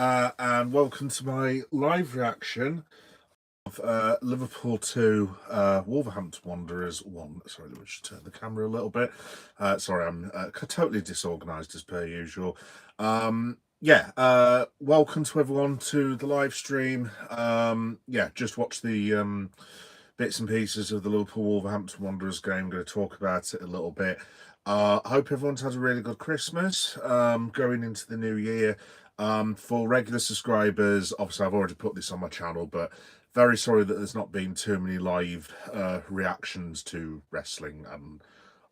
and welcome to my live reaction of Liverpool 2, Wolverhampton Wanderers 1. Sorry, let me just turn the camera a little bit. Sorry, I'm totally disorganised as per usual. Welcome to everyone to the live stream. Just watch the bits and pieces of the Liverpool Wolverhampton Wanderers game. I'm going to talk about it a little bit. I hope everyone's had a really good Christmas going into the new year. For regular subscribers, obviously I've already put this on my channel, but very sorry that there's not been too many live reactions to wrestling and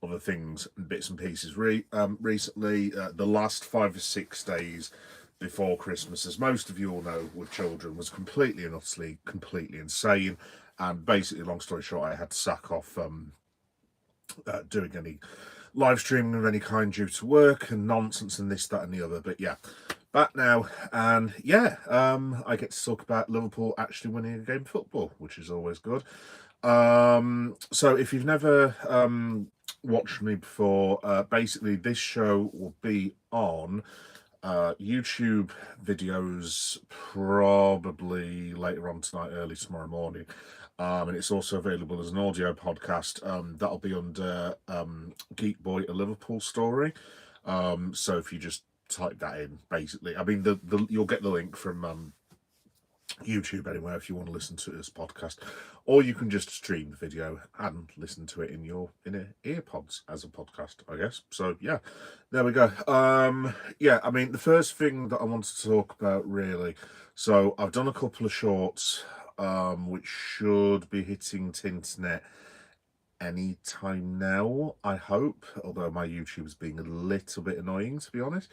other things and bits and pieces recently. The last 5 or 6 days before Christmas, as most of you all know with children, was completely and utterly completely insane. And basically, long story short, I had to sack off doing any live streaming of any kind due to work and nonsense and this, that and the other. But yeah, back now, and I get to talk about Liverpool actually winning a game of football, which is always good. So if you've never watched me before, basically this show will be on YouTube videos probably later on tonight, early tomorrow morning. And it's also available as an audio podcast. That'll be under Geek Boy, a Liverpool story. So if you just type that in, basically, I mean, you'll get the link from YouTube anywhere if you want to listen to this podcast, or you can just stream the video and listen to it in your earpods as a podcast, I guess. So yeah, there we go. I mean, the first thing that I wanted to talk about, really, so I've done a couple of shorts which should be hitting Tinternet any time now, I hope, although my YouTube is being a little bit annoying, to be honest.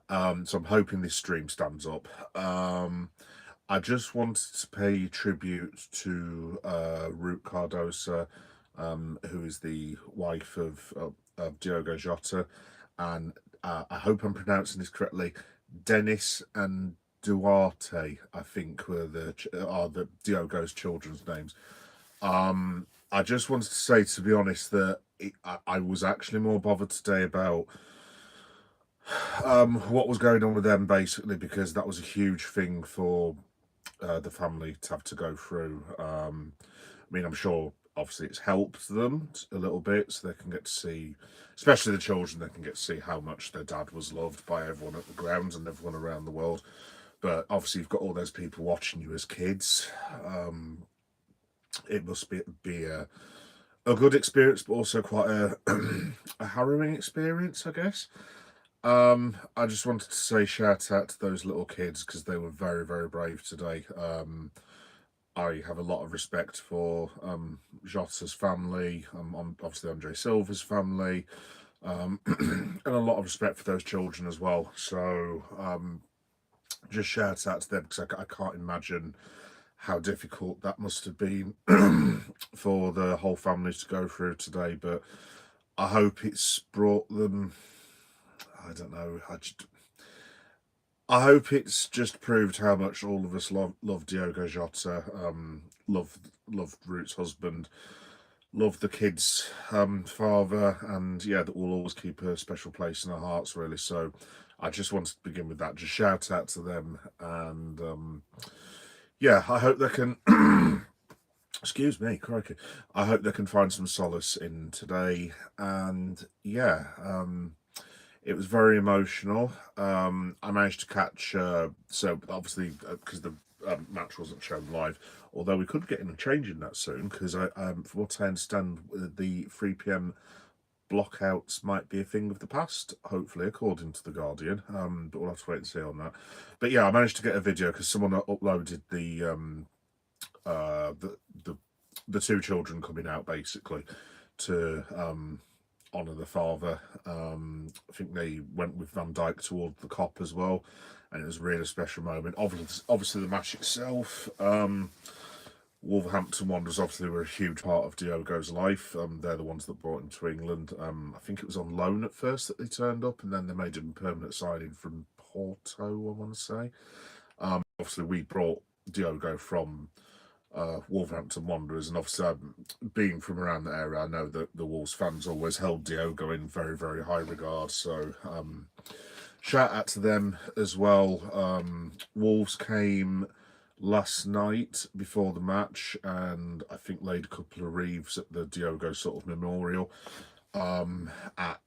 So I'm hoping this stream stands up. I just wanted to pay tribute to Ruth Cardosa, who is the wife of Diogo Jota, and I hope I'm pronouncing this correctly. Dennis and Duarte, I think, are the Diogo's children's names. I just wanted to say, to be honest, that I was actually more bothered today about what was going on with them, basically, because that was a huge thing for the family to have to go through. I mean, I'm sure obviously it's helped them a little bit, so they can get to see, especially the children, they can get to see how much their dad was loved by everyone at the grounds and everyone around the world. But obviously you've got all those people watching you as kids. It must be a good experience, but also quite a harrowing experience, I guess. I just wanted to say shout out to those little kids because they were very, very brave today. I have a lot of respect for Jota's family, obviously Andre Silva's family, and a lot of respect for those children as well. So just shout out to them because I can't imagine how difficult that must have been for the whole family to go through today. But I hope it's brought them, I don't know, I hope it's just proved how much all of us love Diogo Jota, loved Ruth's husband, love the kids' father, and yeah, that will always keep a special place in our hearts, really. So I just wanted to begin with that. Just shout out to them, and I hope they can excuse me, crikey. I hope they can find some solace in today. And it was very emotional. I managed to catch, so obviously, because the match wasn't shown live, although we could get in and change in that soon, because from what I understand, the 3 p.m. blockouts might be a thing of the past, hopefully, according to The Guardian. But we'll have to wait and see on that. But yeah, I managed to get a video because someone uploaded the two children coming out, basically, to honour the father. I think they went with Van Dijk toward the Kop as well, and it was a really special moment. Obviously the match itself, Wolverhampton Wanderers obviously were a huge part of Diogo's life. They're the ones that brought him to England. I think it was on loan at first that they turned up, and then they made him a permanent signing from Porto, I want to say. Obviously we brought Diogo from Wolverhampton Wanderers, and obviously being from around the area, I know that the Wolves fans always held Diogo in very, very high regard. So shout out to them as well. Wolves came last night before the match, and I think laid a couple of wreaths at the Diogo sort of memorial at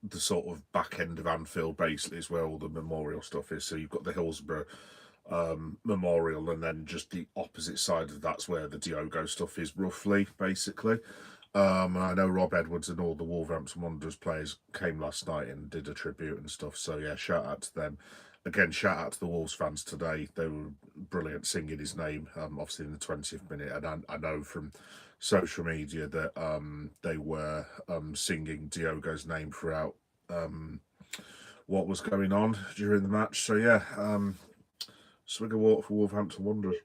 the sort of back end of Anfield, basically, is where all the memorial stuff is. So you've got the Hillsborough memorial, and then just the opposite side of that's where the Diogo stuff is, roughly, basically. And I know Rob Edwards and all the Wolverhampton Wanderers players came last night and did a tribute and stuff. So yeah, shout out to them. Again, shout out to the Wolves fans today. They were brilliant singing his name, obviously in the 20th minute. And I know from social media that they were singing Diogo's name throughout what was going on during the match. So yeah, swig of water for Wolverhampton Wanderers.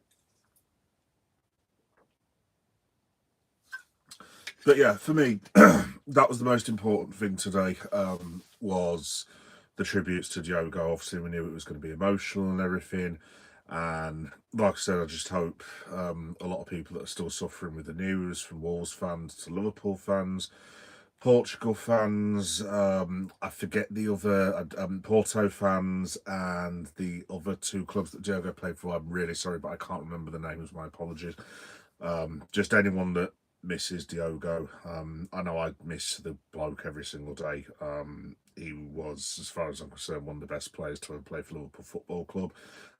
But yeah, for me, that was the most important thing today. Was the tributes to Diogo. Obviously, we knew it was going to be emotional and everything. And like I said, I just hope a lot of people that are still suffering with the news, from Wolves fans to Liverpool fans, Portugal fans, I forget the other, Porto fans, and the other two clubs that Diogo played for. I'm really sorry, but I can't remember the names. My apologies. Just anyone that misses Diogo. I know I miss the bloke every single day. He was, as far as I'm concerned, one of the best players to ever play for Liverpool Football Club,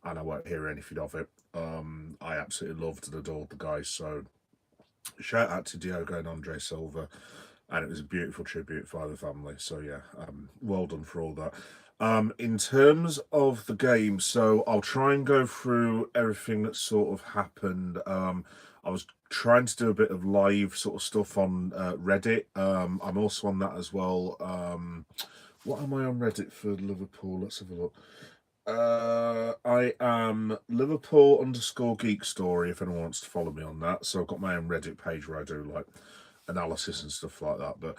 and I won't hear anything of it. I absolutely loved and adored the guy. So shout out to Diogo and Andre Silva, and it was a beautiful tribute for the family. So yeah, well done for all that. In terms of the game, so I'll try and go through everything that sort of happened. I was trying to do a bit of live sort of stuff on Reddit. I'm also on that as well. What am I on Reddit for Liverpool? Let's have a look. I am Liverpool _ Geek Story, if anyone wants to follow me on that. So I've got my own Reddit page where I do like analysis and stuff like that. But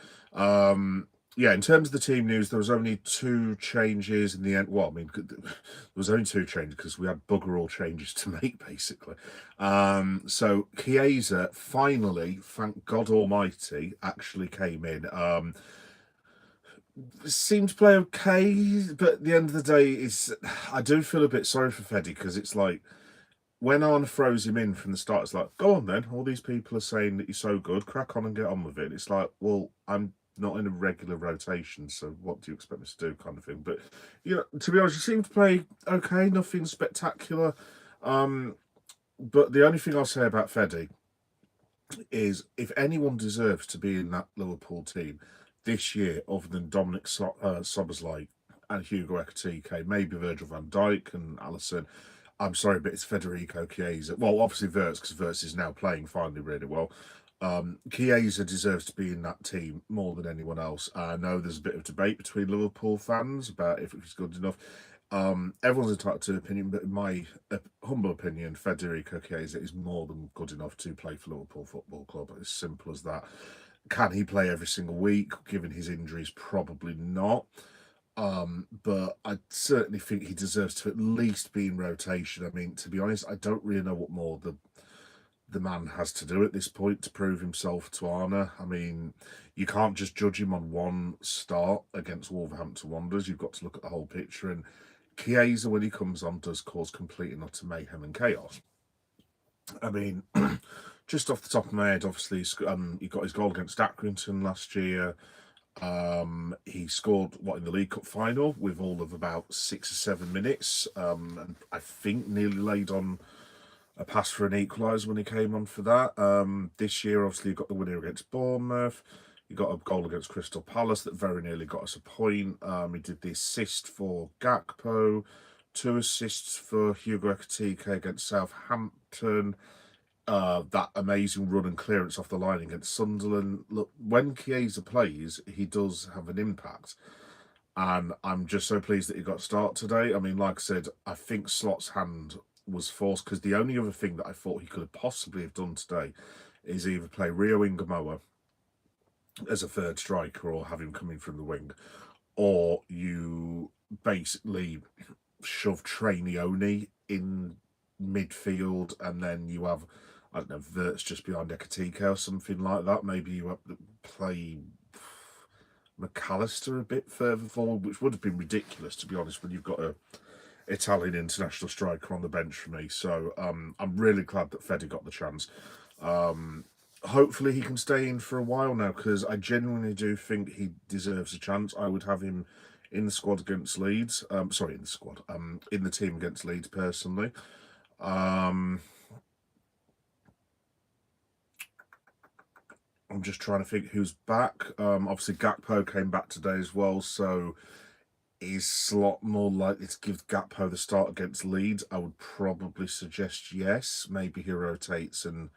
yeah, in terms of the team news, there was only 2 changes in the end. Well, I mean, there was only 2 changes because we had bugger all changes to make, basically. So Chiesa finally, thank God Almighty, actually came in. Seemed to play okay, but at the end of the day, I do feel a bit sorry for Feddy, because it's like, when Arne throws him in from the start, it's like, go on then. All these people are saying that you're so good. Crack on and get on with it. It's like, well, I'm not in a regular rotation, so what do you expect me to do, kind of thing. But, you know, to be honest, he seemed to play okay. Nothing spectacular. But the only thing I'll say about Feddy is, if anyone deserves to be in that Liverpool team this year, other than Dominic Szoboszlai and Hugo Ekitike, maybe Virgil van Dijk and Alisson, I'm sorry, but it's Federico Chiesa. Well, obviously Wirtz, because Wirtz is now playing finally really well. Chiesa deserves to be in that team more than anyone else. I know there's a bit of debate between Liverpool fans about if he's good enough. Everyone's entitled to an opinion, but in my humble opinion, Federico Chiesa is more than good enough to play for Liverpool Football Club. As simple as that. Can he play every single week? Given his injuries, probably not. But I certainly think he deserves to at least be in rotation. I mean, to be honest, I don't really know what more the man has to do at this point to prove himself to Arne. I mean, you can't just judge him on one start against Wolverhampton Wanderers. You've got to look at the whole picture. And Chiesa, when he comes on, does cause complete and utter mayhem and chaos. I mean, just off the top of my head, obviously, he got his goal against Accrington last year. He scored in the League Cup final with all of about 6 or 7 minutes, and I think nearly laid on a pass for an equaliser when he came on for that. This year, obviously, he got the winner against Bournemouth. He got a goal against Crystal Palace that very nearly got us a point. He did the assist for Gakpo, 2 assists for Hugo Ekitike against Southampton. That amazing run and clearance off the line against Sunderland. Look, when Chiesa plays, he does have an impact. And I'm just so pleased that he got a start today. I mean, like I said, I think Slot's hand was forced, because the only other thing that I thought he could have possibly have done today is either play Rio Ingamoa as a third striker or have him coming from the wing, or you basically shove Trainioni in midfield, and then you have, I don't know, Wirtz just behind Ekitike or something like that. Maybe you have to play McAllister a bit further forward, which would have been ridiculous, to be honest, when you've got a Italian international striker on the bench for me. So I'm really glad that Fede got the chance. Hopefully he can stay in for a while now, because I genuinely do think he deserves a chance. I would have him in the squad against Leeds. Sorry, in the squad. In the team against Leeds personally. I'm just trying to think who's back. Obviously Gakpo came back today as well, so is Slot more likely to give Gakpo the start against Leeds? I would probably suggest yes. Maybe he rotates and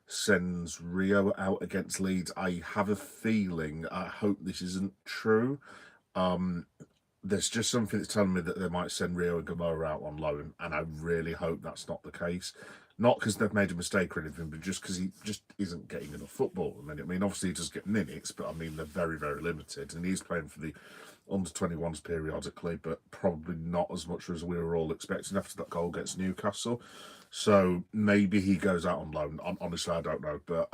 sends Rio out against Leeds. I have a feeling, I hope this isn't true, there's just something that's telling me that they might send Rio and Gamora out on loan, and I really hope that's not the case. Not because they've made a mistake or anything, but just because he just isn't getting enough football. I mean, obviously he does get minutes, but I mean, they're very, very limited. And he's playing for the under-21s periodically, but probably not as much as we were all expecting after that goal against Newcastle. So maybe he goes out on loan. Honestly, I don't know. But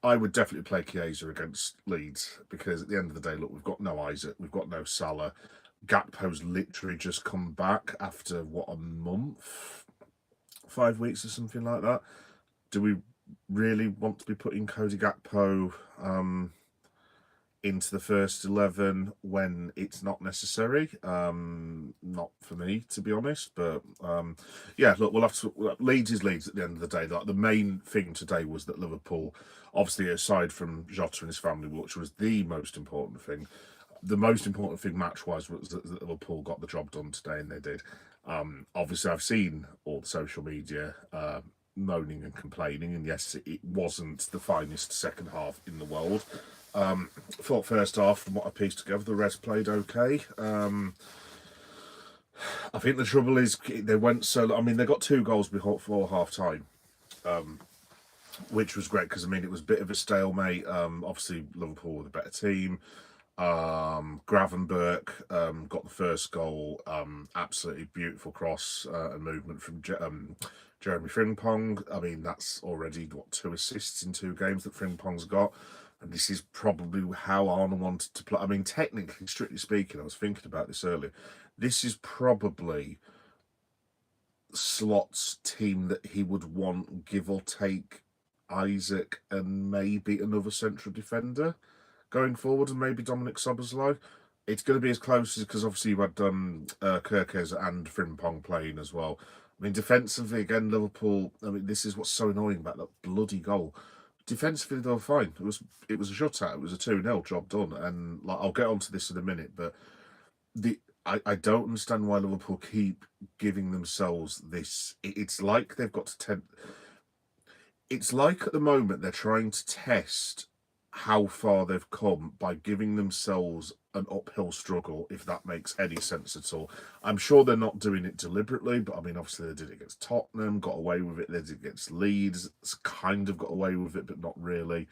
I would definitely play Chiesa against Leeds, because at the end of the day, look, we've got no Isaac, we've got no Salah. Gakpo's literally just come back after, what, a month? 5 weeks or something like that. Do we really want to be putting Cody Gakpo into the first 11 when it's not necessary? Not for me, to be honest. But yeah, look, we'll have to. Leeds is Leeds at the end of the day. Like, the main thing today was that Liverpool, obviously, aside from Jota and his family, which was the most important thing, the most important thing match-wise was that Liverpool got the job done today, and they did. Obviously, I've seen all the social media moaning and complaining, and yes, it wasn't the finest second half in the world. Thought first half, from what I pieced together, the rest played okay. I think the trouble is they went so. I mean, they got 2 goals before half time, which was great, because I mean, it was a bit of a stalemate. Obviously, Liverpool were the better team. Gravenberch got the first goal. Absolutely beautiful cross and movement from Jeremy Frimpong. I mean, that's already, what, 2 assists in 2 games that Frimpong's got. And this is probably how Arnold wanted to play. I mean, technically, strictly speaking, I was thinking about this earlier. This is probably Slot's team that he would want, give or take Isaac and maybe another central defender going forward, and maybe Dominic Szoboszlai. It's going to be as close as, because obviously you had Kirkes and Frimpong playing as well. I mean, defensively, again, Liverpool, I mean, this is what's so annoying about that bloody goal. Defensively, they were fine. It was a shutout. It was a 2-0, job done. And like, I'll get onto this in a minute, but I don't understand why Liverpool keep giving themselves this. It's like they've got to it's like at the moment they're trying to test how far they've come by giving themselves an uphill struggle, if that makes any sense at all. I'm sure they're not doing it deliberately, but I mean, obviously they did it against Tottenham, got away with it. They did it against Leeds, kind of got away with it, but not really.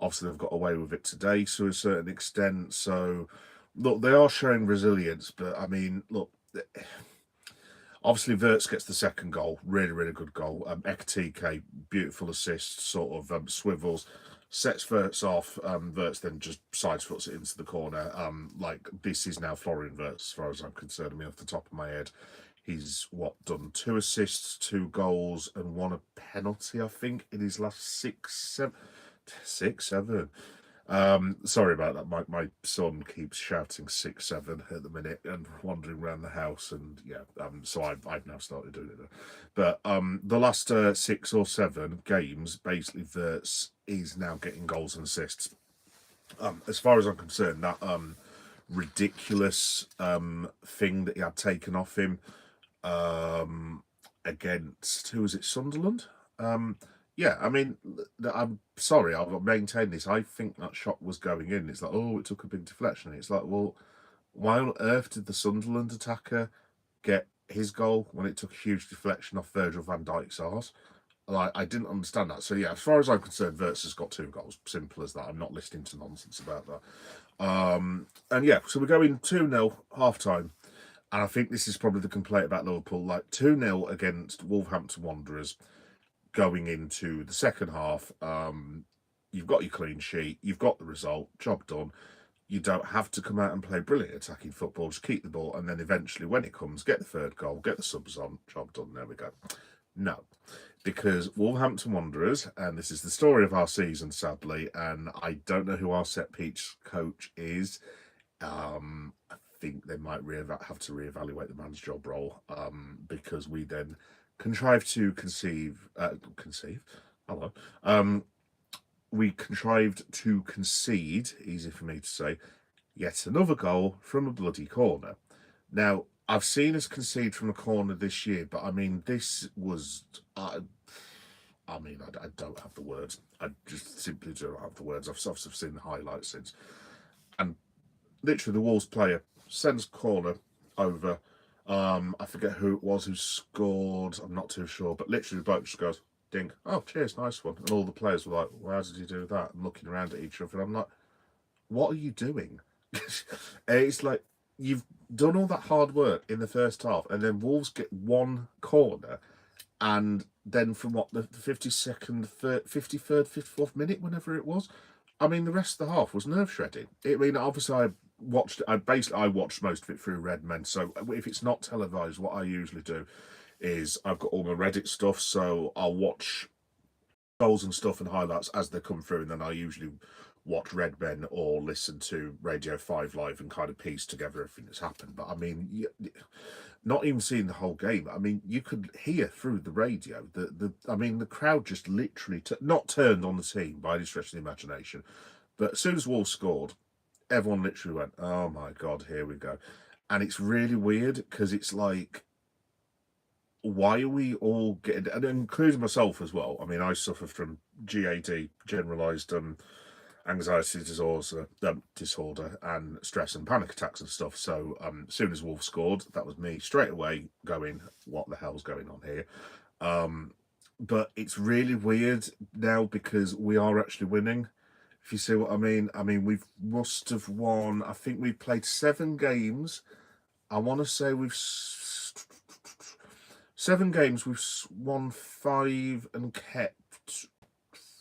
Obviously they've got away with it today to a certain extent. So look, they are showing resilience, but I mean, look, obviously Wirtz gets the second goal, really, really good goal. Ekatike, beautiful assist, sort of swivels, sets Wirtz off. Wirtz then just sidefoots it into the corner. Like, this is now Florian Wirtz, as far as I'm concerned. I mean, off the top of my head, he's done 2 assists, 2 goals, and 1 a penalty, I think, in his last 6-7. Sorry about that. My son keeps shouting 6-7 at the minute and wandering around the house, and yeah, so I've now started doing it. But the last 6 or 7 games, basically, Wirtz is now getting goals and assists. As far as I'm concerned, that ridiculous thing that he had taken off him against, who was it, Sunderland? Yeah, I mean, I'm sorry, I'll maintain this. I think that shot was going in. It's like, oh, it took a big deflection. It's like, well, why on earth did the Sunderland attacker get his goal when it took a huge deflection off Virgil van Dijk's arse? Like, I didn't understand that. So yeah, as far as I'm concerned, Wirtz has got 2 goals. Simple as that. I'm not listening to nonsense about that. And yeah, so we're going 2-0 half time. And I think this is probably the complaint about Liverpool. Like, 2-0 against Wolverhampton Wanderers going into the second half. You've got your clean sheet, you've got the result, job done. You don't have to come out and play brilliant attacking football. Just keep the ball, and then eventually, when it comes, get the third goal, get the subs on, job done. There we go. No, because Wolverhampton Wanderers, and this is the story of our season, sadly, and I don't know who our set piece coach is. I think they might have to reevaluate the man's job role, because we then contrived to conceive. Hello. We contrived to concede, easy for me to say, yet another goal from a bloody corner. Now, I've seen us concede from a corner this year, but I mean, this was. I don't have the words. I just simply don't have the words. I've seen the highlights since. And literally, the Wolves player sends corner over. I forget who it was who scored. I'm not too sure, but literally, the bloke just goes, ding. Oh, cheers, nice one. And all the players were like, well, how did he do that? And looking around at each other, and I'm like, what are you doing? It's like, you've done all that hard work in the first half, and then Wolves get one corner, and then from what, the 52nd, 53rd, 54th minute, whenever it was, I mean, the rest of the half was nerve shredding. I mean, obviously, I watched most of it through Redmen. So if it's not televised, what I usually do is I've got all my Reddit stuff, so I'll watch goals and stuff and highlights as they come through, and then I usually watch Redmen or listen to Radio 5 Live and kind of piece together everything that's happened. But I mean, not even seeing the whole game, I mean, you could hear through the radio the crowd just literally not turned on the team by any stretch of the imagination, but as soon as Wolves scored, everyone literally went, oh my God, here we go. And it's really weird because it's like, why are we all getting, and including myself as well? I mean, I suffer from GAD, generalized anxiety disorder, and stress and panic attacks and stuff. So as soon as Wolves scored, that was me straight away going, what the hell's going on here? But it's really weird now because we are actually winning, if you see what I mean. I mean, we must have won, I think we played 7 games. I want to say 7 games, we've won 5 and kept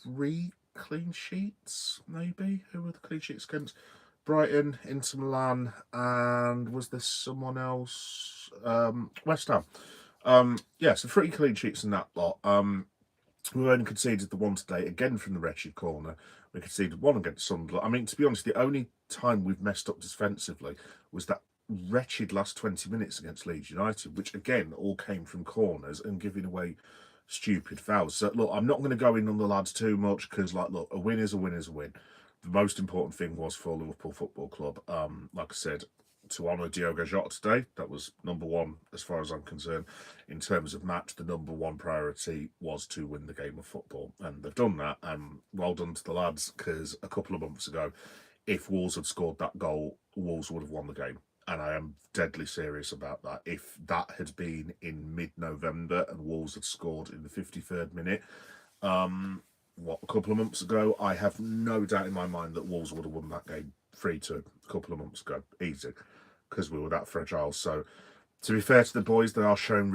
3 clean sheets, maybe. Who were the clean sheets against? Brighton, Inter Milan, and was there someone else? West Ham. Yeah, so 3 clean sheets in that lot. We only conceded the one today, again from the wretched corner. We conceded 1 against Sunderland. I mean, to be honest, the only time we've messed up defensively was that wretched last 20 minutes against Leeds United, which again all came from corners and giving away stupid fouls. So look, I'm not going to go in on the lads too much because, like, look, a win is a win is a win. The most important thing was for Liverpool Football Club, like I said, to honour Diogo today. That was number 1 as far as I'm concerned. In terms of match, the number 1 priority was to win the game of football, and they've done that. And well done to the lads, because a couple of months ago, if Wolves had scored that goal, Wolves would have won the game. And I am deadly serious about that. If that had been in mid-November and Wolves had scored in the 53rd minute, a couple of months ago, I have no doubt in my mind that Wolves would have won that game 3-2 a couple of months ago. Easy. Because we were that fragile. So, to be fair to the boys, they are showing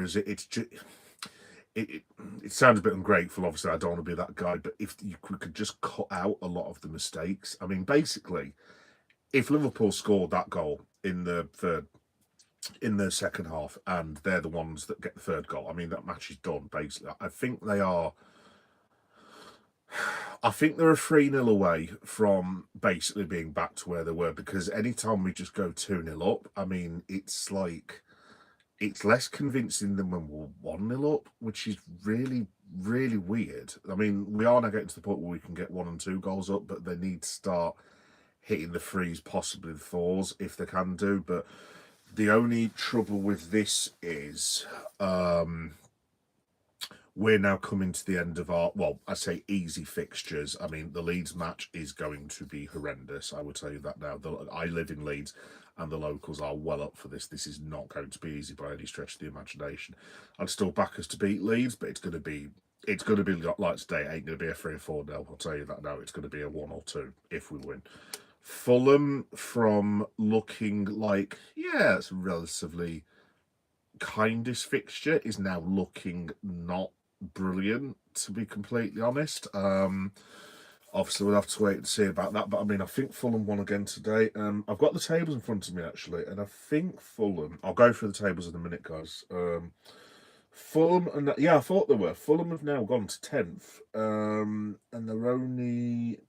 it sounds a bit ungrateful. Obviously, I don't want to be that guy, but if we could just cut out a lot of the mistakes. I mean, basically, if Liverpool scored that goal in the second half, and they're the ones that get the 3rd goal, I mean, that match is done, basically. I think they're a 3-0 away from basically being back to where they were, because anytime we just go 2-0 up, I mean, it's like, it's less convincing than when we're 1-0 up, which is really, really weird. I mean, we are now getting to the point where we can get 1 and 2 goals up, but they need to start hitting the 3s, possibly the 4s, if they can do. But the only trouble with this is we're now coming to the end of our, well, I say easy fixtures. I mean, the Leeds match is going to be horrendous. I will tell you that now. I live in Leeds, and the locals are well up for this. This is not going to be easy by any stretch of the imagination. I'd still back us to beat Leeds, but it's going to be like today. It ain't going to be a 3 or 4-0. I'll tell you that now. It's going to be a 1 or 2 if we win. Fulham, from looking like, yeah, it's a relatively kindest fixture, is now looking not brilliant, to be completely honest. Obviously, we'll have to wait and see about that. But I mean, I think Fulham won again today. I've got the tables in front of me actually, and I think Fulham. I'll go through the tables in a minute, guys. Fulham and yeah, I thought they were. Fulham have now gone to 10th, and they're only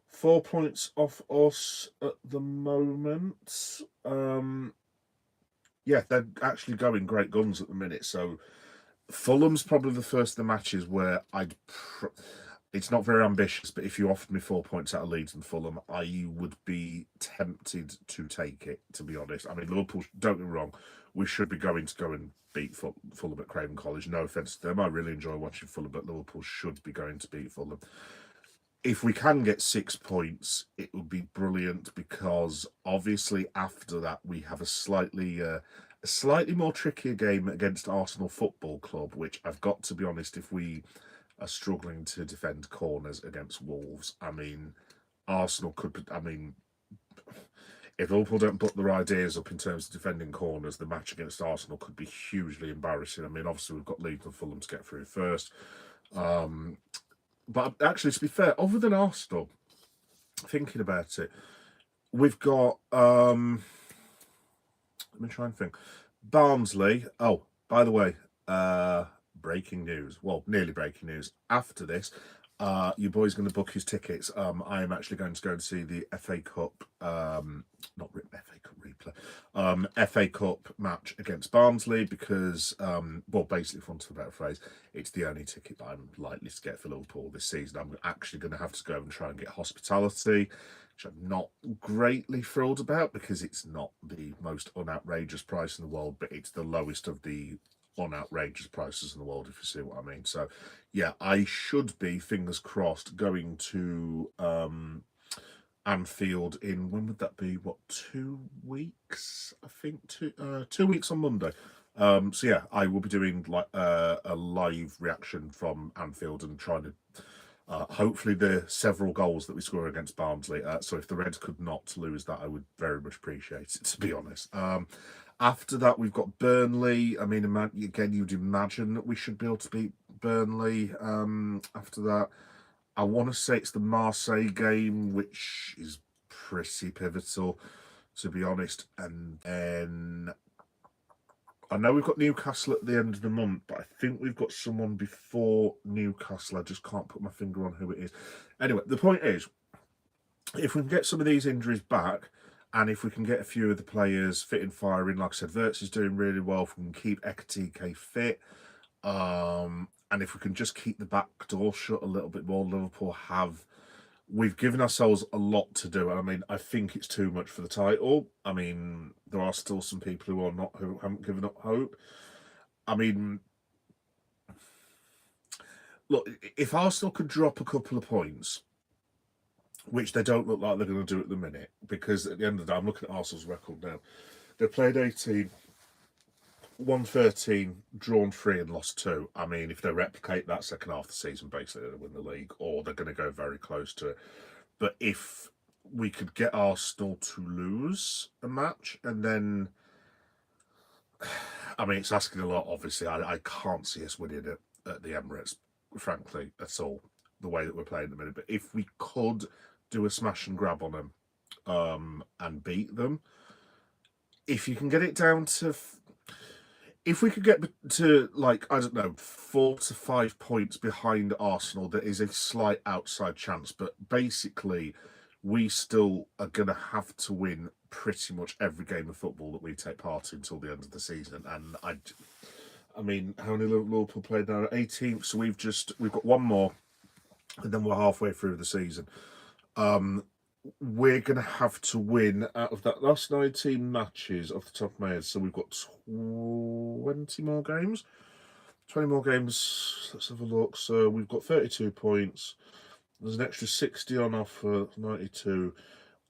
4 points off us at the moment. Yeah, they're actually going great guns at the minute. So Fulham's probably the first of the matches where it's not very ambitious, but if you offered me 4 points out of Leeds and Fulham, I would be tempted to take it, to be honest. I mean, Liverpool, don't get me wrong, we should be going to go and beat Fulham at Craven College. No offence to them. I really enjoy watching Fulham, but Liverpool should be going to beat Fulham. If we can get 6 points, it would be brilliant because obviously after that we have a slightly more trickier game against Arsenal Football Club, which I've got to be honest, if we are struggling to defend corners against Wolves, I mean, Arsenal could, I mean, if Liverpool don't put their ideas up in terms of defending corners, the match against Arsenal could be hugely embarrassing. I mean, obviously we've got Leeds and Fulham to get through first. But actually, to be fair, other than Arsenal, thinking about it, we've got, let me try and think. Barnsley. Oh, by the way, breaking news. Well, nearly breaking news. After this, your boy's going to book his tickets. I am actually going to go and see the FA Cup, not FA Cup replay, FA Cup match against Barnsley because, well, basically, for want of a better phrase, it's the only ticket that I'm likely to get for Liverpool this season. I'm actually going to have to go and try and get hospitality, which I'm not greatly thrilled about because it's not the most unoutrageous price in the world, but it's the lowest of the outrageous prices in the world, if you see what I mean. So yeah, I should be, fingers crossed, going to Anfield in, when would that be, what, 2 weeks? I think 2 weeks on Monday. So yeah, I will be doing like a live reaction from Anfield and trying to hopefully the several goals that we score against Barnsley. So if the Reds could not lose that, I would very much appreciate it, to be honest. After that, we've got Burnley. I mean, again, you'd imagine that we should be able to beat Burnley. After that, I want to say it's the Marseille game, which is pretty pivotal, to be honest. And then I know we've got Newcastle at the end of the month, but I think we've got someone before Newcastle. I just can't put my finger on who it is. Anyway, the point is, if we can get some of these injuries back, and if we can get a few of the players fit and firing, like I said, Wirtz is doing really well. If we can keep Ekatike fit, and if we can just keep the back door shut a little bit more, Liverpool we've given ourselves a lot to do. I mean, I think it's too much for the title. I mean, there are still some people who haven't given up hope. I mean, look, if Arsenal could drop a couple of points, which they don't look like they're going to do at the minute, because at the end of the day, I'm looking at Arsenal's record now. They've played 18, won 13, drawn 3 and lost 2. I mean, if they replicate that second half of the season, basically they'll win the league, or they're going to go very close to it. But if we could get Arsenal to lose a match, and then, I mean, it's asking a lot, obviously. I can't see us winning it at the Emirates, frankly, at all, the way that we're playing at the minute. But if we could do a smash and grab on them and beat them, if you can get it down to, if we could get to, like, I don't know, 4 to 5 points behind Arsenal, there is a slight outside chance. But basically, we still are going to have to win pretty much every game of football that we take part in until the end of the season. And I mean, how many Liverpool played now? 18th, so we've got one more, and then we're halfway through the season. We're going to have to win out of that last 19 matches off the top of my head. So we've got 20 more games. 20 more games. Let's have a look. So we've got 32 points. There's an extra 60 on offer, 92.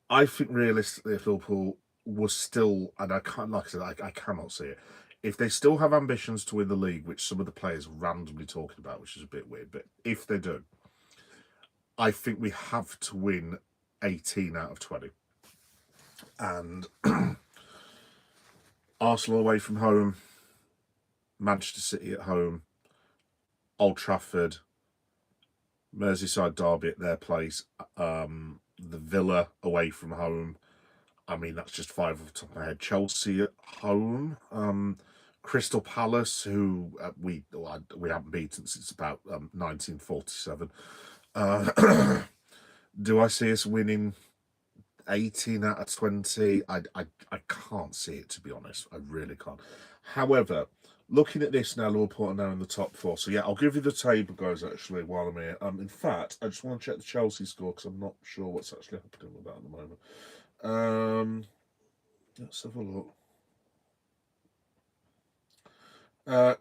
I think realistically, if Liverpool was still, and I can't, like I said, I cannot see it. If they still have ambitions to win the league, which some of the players are randomly talking about, which is a bit weird, but if they do, I think we have to win 18 out of 20. And Arsenal away from home, Manchester City at home, Old Trafford, Merseyside derby at their place, the Villa away from home. I mean, that's just five off the top of my head. Chelsea at home. Crystal Palace, who we haven't beaten since about 1947. Do I see us winning 18 out of 20? I can't see it, to be honest. I really can't. However, looking at this now, Liverpool are now in the top four. So yeah, I'll give you the table, guys, actually, while I'm here. In fact, I just want to check the Chelsea score because I'm not sure what's actually happening with that at the moment. Let's have a look.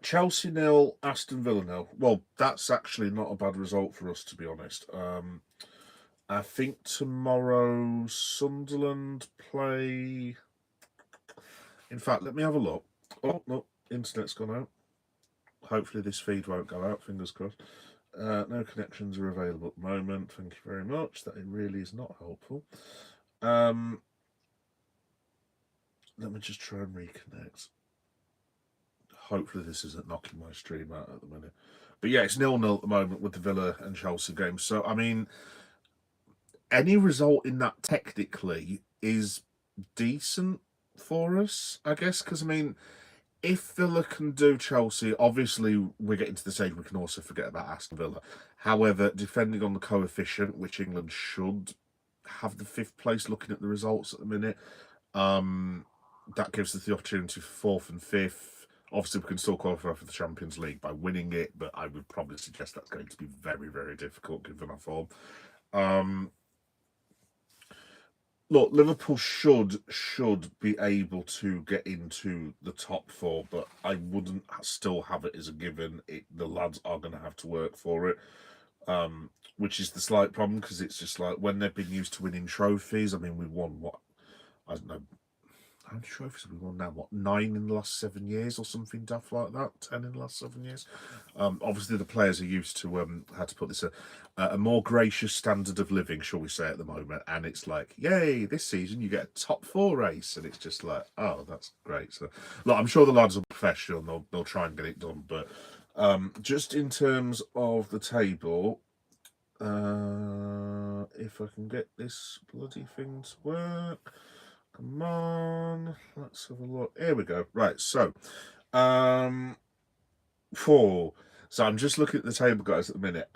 Chelsea nil, Aston Villa nil. Well, that's actually not a bad result for us, to be honest. I think tomorrow Sunderland play. In fact, let me have a look. Oh no, internet's gone out. Hopefully this feed won't go out. Fingers crossed. No connections are available at the moment. Thank you very much. That really is not helpful. Let me just try and reconnect. Hopefully this isn't knocking my stream out at the minute. But yeah, it's 0-0 at the moment with the Villa and Chelsea game. So, I mean, any result in that technically is decent for us, I guess, because, I mean, if Villa can do Chelsea, obviously we're getting to the stage we can also forget about Aston Villa. However, depending on the coefficient, which England should have the fifth place looking at the results at the minute, that gives us the opportunity for fourth and fifth. Obviously, we can still qualify for the Champions League by winning it, but I would probably suggest that's going to be very, very difficult given our form. Look, Liverpool should be able to get into the top four, but I wouldn't still have it as a given. The lads are going to have to work for it, which is the slight problem because it's just like when they've been used to winning trophies. I mean, we won what, I don't know, how many trophies have we won now? What, 9 in the last 7 years or something daft like that? 10 in the last 7 years? Obviously, the players are used to, how to put this, a more gracious standard of living, shall we say, at the moment. And it's like, yay, this season you get a top 4 race. And it's just like, oh, that's great. So, look, I'm sure the lads are professional and they'll try and get it done. But just in terms of the table, if I can get this bloody thing to work. Come on, let's have a look. Here we go. Right, so, 4. So I'm just looking at the table, guys, at the minute.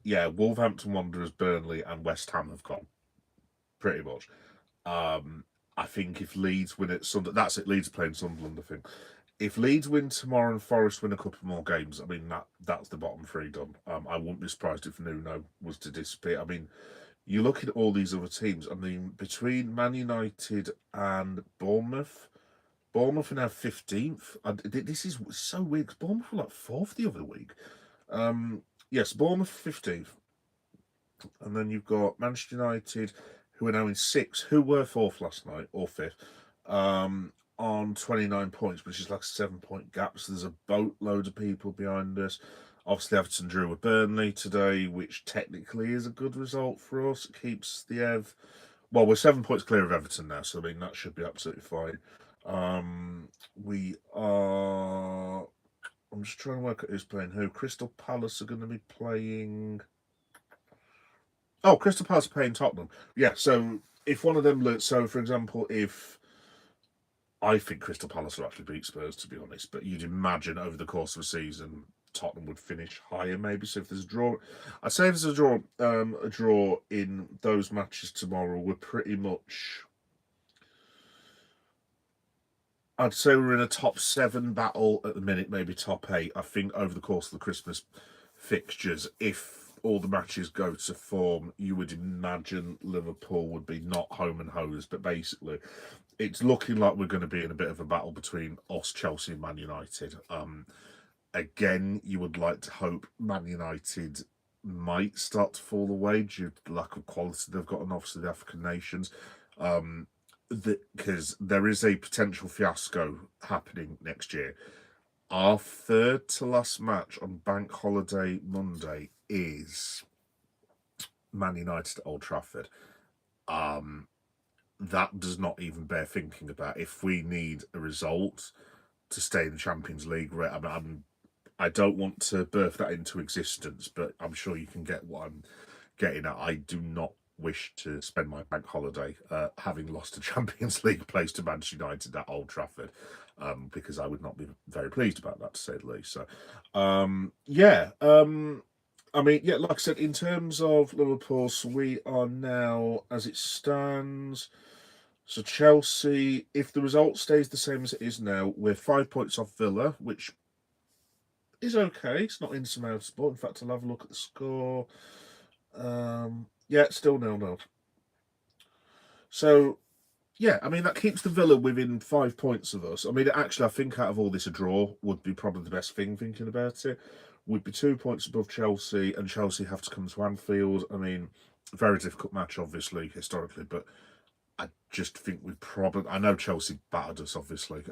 Yeah, Wolverhampton Wanderers, Burnley, and West Ham have gone. Pretty much. I think if Leeds win at Sunderland, that's it. Leeds playing Sunderland, I think. If Leeds win tomorrow and Forest win a couple more games, I mean that's the bottom 3 done. I wouldn't be surprised if Nuno was to disappear. I mean, you look at all these other teams. I mean, between Man United and Bournemouth are now 15th. This is so weird. Bournemouth were like 4th the other week. Yes, Bournemouth 15th. And then you've got Manchester United, who are now in 6th, who were 4th last night, or 5th, on 29 points, which is like a 7-point gap. So there's a boatload of people behind us. Obviously, Everton drew with Burnley today, which technically is a good result for us. It keeps the Ev. Well, we're 7 points clear of Everton now, so I mean that should be absolutely fine. We are. I'm just trying to work out who's playing who. Crystal Palace are going to be playing. Oh, Crystal Palace are playing Tottenham. Yeah, so if one of them. So, for example, if. I think Crystal Palace will actually beat Spurs, to be honest. But you'd imagine over the course of a season, Tottenham would finish higher, maybe. So if there's a draw, I'd say if there's a draw in those matches tomorrow, we're pretty much. I'd say we're in a top 7 battle at the minute, maybe top 8. I think over the course of the Christmas fixtures, if all the matches go to form, you would imagine Liverpool would be not home and hosed, but basically it's looking like we're going to be in a bit of a battle between us, Chelsea, and Man United. Again, you would like to hope Man United might start to fall away due to the lack of quality they've got, and obviously the African nations. Because there is a potential fiasco happening next year. Our 3rd to last match on Bank Holiday Monday is Man United at Old Trafford. That does not even bear thinking about. If we need a result to stay in the Champions League, I don't want to birth that into existence, but I'm sure you can get what I'm getting at. I do not wish to spend my bank holiday having lost a Champions League place to Manchester United at Old Trafford, because I would not be very pleased about that, to say the least. So, yeah. I mean, yeah, like I said, in terms of Liverpool, so we are now, as it stands, so Chelsea, if the result stays the same as it is now, we're 5 points off Villa, which is okay. It's not insurmountable. In fact, I'll have a look at the score. Yeah, it's still 0-0. So, yeah, I mean, that keeps the Villa within 5 points of us. I mean, actually, I think out of all this, a draw would be probably the best thing, thinking about it. We'd be 2 points above Chelsea, and Chelsea have to come to Anfield. I mean, very difficult match, obviously, historically, but I just think we probably. I know Chelsea battered us, obviously,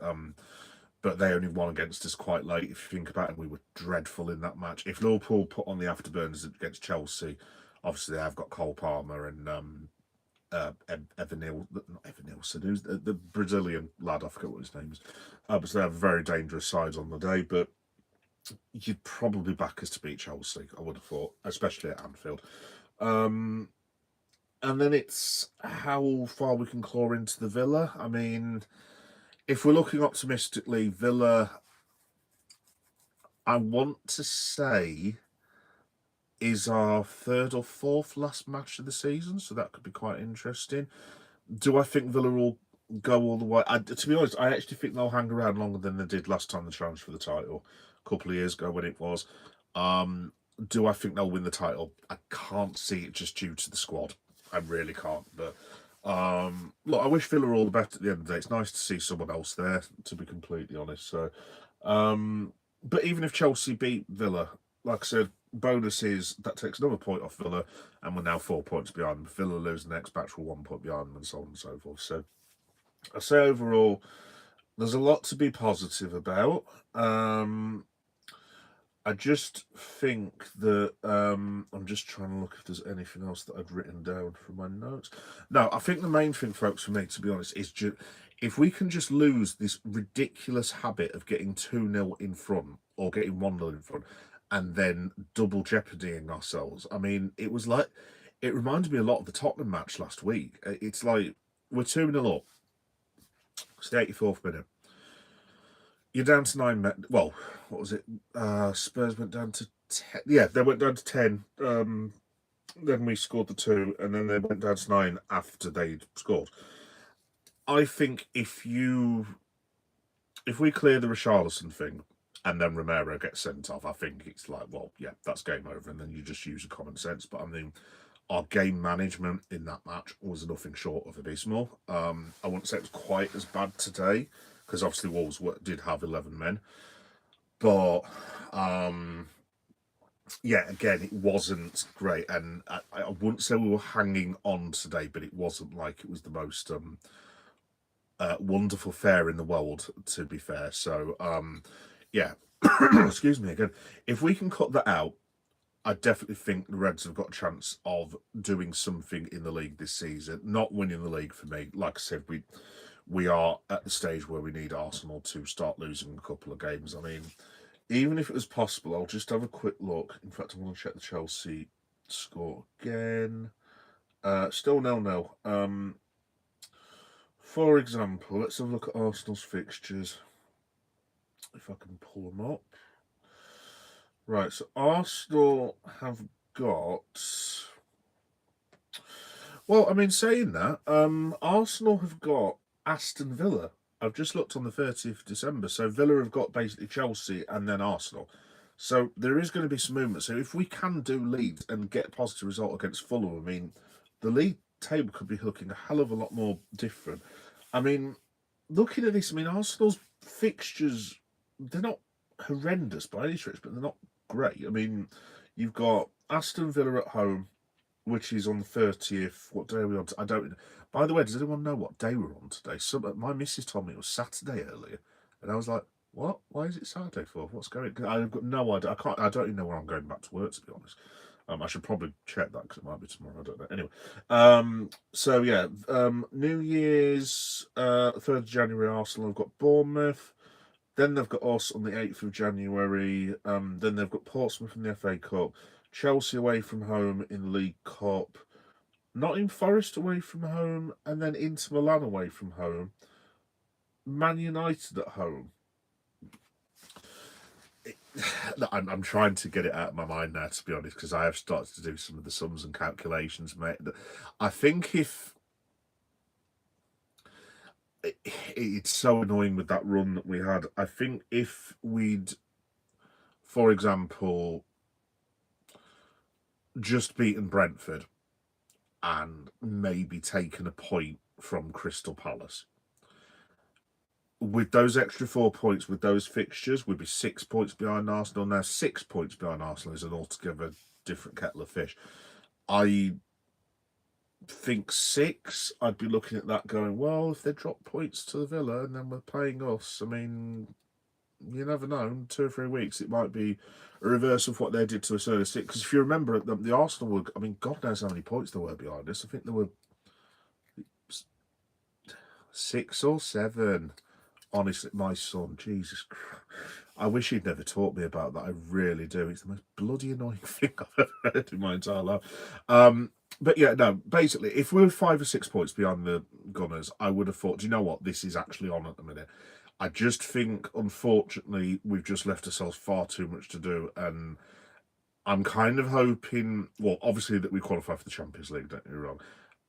but they only won against us quite late. If you think about it, we were dreadful in that match. If Liverpool put on the afterburners against Chelsea, obviously they have got Cole Palmer and Evan Nilsson, who's the Brazilian lad. I forget what his name is. But they have very dangerous sides on the day. But you'd probably back us to beat Chelsea, I would have thought, especially at Anfield. And then it's how far we can claw into the Villa. I mean, if we're looking optimistically, Villa, I want to say, is our third or fourth last match of the season, so that could be quite interesting. Do I think Villa will go all the way? To be honest, I actually think they'll hang around longer than they did last time they challenged for the title, a couple of years ago when it was. Do I think they'll win the title? I can't see it just due to the squad. I really can't. But look, I wish Villa all the best at the end of the day. It's nice to see someone else there, to be completely honest. So, but even if Chelsea beat Villa, like I said, bonus is that takes another point off Villa, and we're now 4 points behind. Villa lose the next match, we're 1 point behind them, and so on and so forth. So I say overall, there's a lot to be positive about. I just think that I'm just trying to look if there's anything else that I've written down from my notes. No, I think the main thing, folks, for me, to be honest, is just if we can just lose this ridiculous habit of getting 2-0 in front or getting 1-0 in front and then double jeopardying ourselves. I mean, it reminded me a lot of the Tottenham match last week. It's like we're 2-0 up. It's the 84th minute. You're down to 9 men. Well, what was it? Spurs went down to 10. Yeah, they went down to 10. Then we scored the 2, and then they went down to 9 after they'd scored. I think if we clear the Richarlison thing and then Romero gets sent off, I think it's like, well, yeah, that's game over, and then you just use your common sense. But I mean, our game management in that match was nothing short of abysmal. I wouldn't say it was quite as bad today, because obviously Wolves did have 11 men. But, yeah, again, it wasn't great. And I wouldn't say we were hanging on today, but it wasn't like it was the most wonderful fare in the world, to be fair. So, yeah, excuse me again. If we can cut that out, I definitely think the Reds have got a chance of doing something in the league this season. Not winning the league for me. Like I said, we are at the stage where we need Arsenal to start losing a couple of games. I mean, even if it was possible, I'll just have a quick look. In fact, I want to check the Chelsea score again. Still 0-0. For example, let's have a look at Arsenal's fixtures. If I can pull them up. Right, so Arsenal have got. Well, I mean, saying that, Arsenal have got Aston Villa. I've just looked on the 30th of December. So Villa have got basically Chelsea and then Arsenal. So there is going to be some movement. So if we can do Leeds and get a positive result against Fulham, I mean, the league table could be looking a hell of a lot more different. I mean, looking at this, I mean, Arsenal's fixtures, they're not horrendous by any stretch, but they're not great. I mean, you've got Aston Villa at home, which is on the 30th. What day are we on? I don't know. By the way, does anyone know what day we're on today? My missus told me it was Saturday earlier, and I was like, "What? Why is it Saturday for? What's going on?" I've got no idea. I don't even know when I'm going back to work, to be honest. I should probably check that because it might be tomorrow. I don't know. Anyway, so yeah, New Year's, 3rd of January, Arsenal have got Bournemouth. Then they've got us on the 8th of January. Then they've got Portsmouth in the FA Cup, Chelsea away from home in the League Cup, Nottingham Forest away from home, and then Inter Milan away from home. Man United at home. I'm trying to get it out of my mind now, to be honest, because I have started to do some of the sums and calculations, mate. I think if it's so annoying with that run that we had, I think if we'd, for example, just beaten Brentford and maybe taken a point from Crystal Palace, with those extra 4 points, with those fixtures, we'd be 6 points behind Arsenal. Now, 6 points behind Arsenal is an altogether different kettle of fish. I think 6, I'd be looking at that going, well, if they drop points to the Villa and then we're playing us, I mean, you never know. In 2 or 3 weeks, it might be a reverse of what they did to us earlier. Because if you remember, the Arsenal were, I mean, God knows how many points there were behind us. I think there were 6 or 7. Honestly, my son, Jesus Christ. I wish he'd never taught me about that. I really do. It's the most bloody annoying thing I've ever heard in my entire life. But yeah, no, basically, if we were 5 or 6 points behind the Gunners, I would have thought, do you know what? This is actually on at the minute. I just think, unfortunately, we've just left ourselves far too much to do. And I'm kind of hoping, well, obviously, that we qualify for the Champions League, don't get me wrong.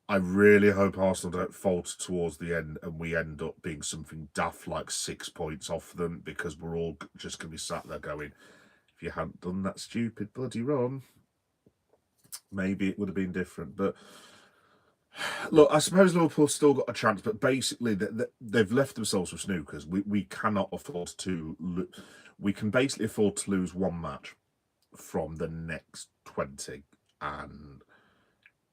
I really hope Arsenal don't falter towards the end and we end up being something daft like 6 points off them, because we're all just going to be sat there going, if you hadn't done that stupid bloody run, maybe it would have been different. But look, I suppose Liverpool's still got a chance, but basically they've left themselves with snookers. We cannot afford to. We can basically afford to lose one match from the next 20, and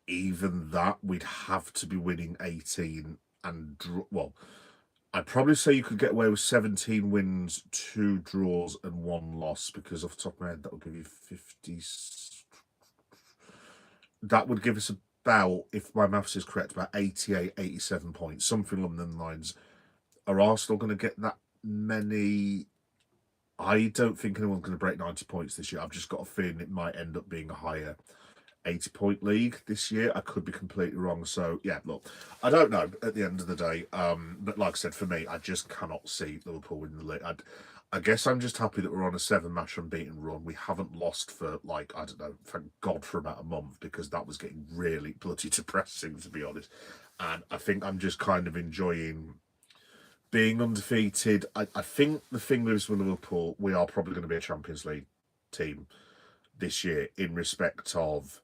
even that, we'd have to be winning 18 and well, I'd probably say you could get away with 17 wins, 2 draws, and 1 loss, because off the top of my head, that would give you 50. That would give us about, if my maths is correct, about 88, 87 points, something along those lines. Are Arsenal going to get that many? I don't think anyone's going to break 90 points this year. I've just got a feeling it might end up being a higher 80-point league this year. I could be completely wrong. So, yeah, look, I don't know at the end of the day. But like I said, for me, I just cannot see Liverpool winning the league. I guess I'm just happy that we're on a 7-match unbeaten run. We haven't lost for, like, I don't know, thank God, for about a month, because that was getting really bloody depressing, to be honest. And I think I'm just kind of enjoying being undefeated. I think the thing is with Liverpool, we are probably going to be a Champions League team this year, in respect of,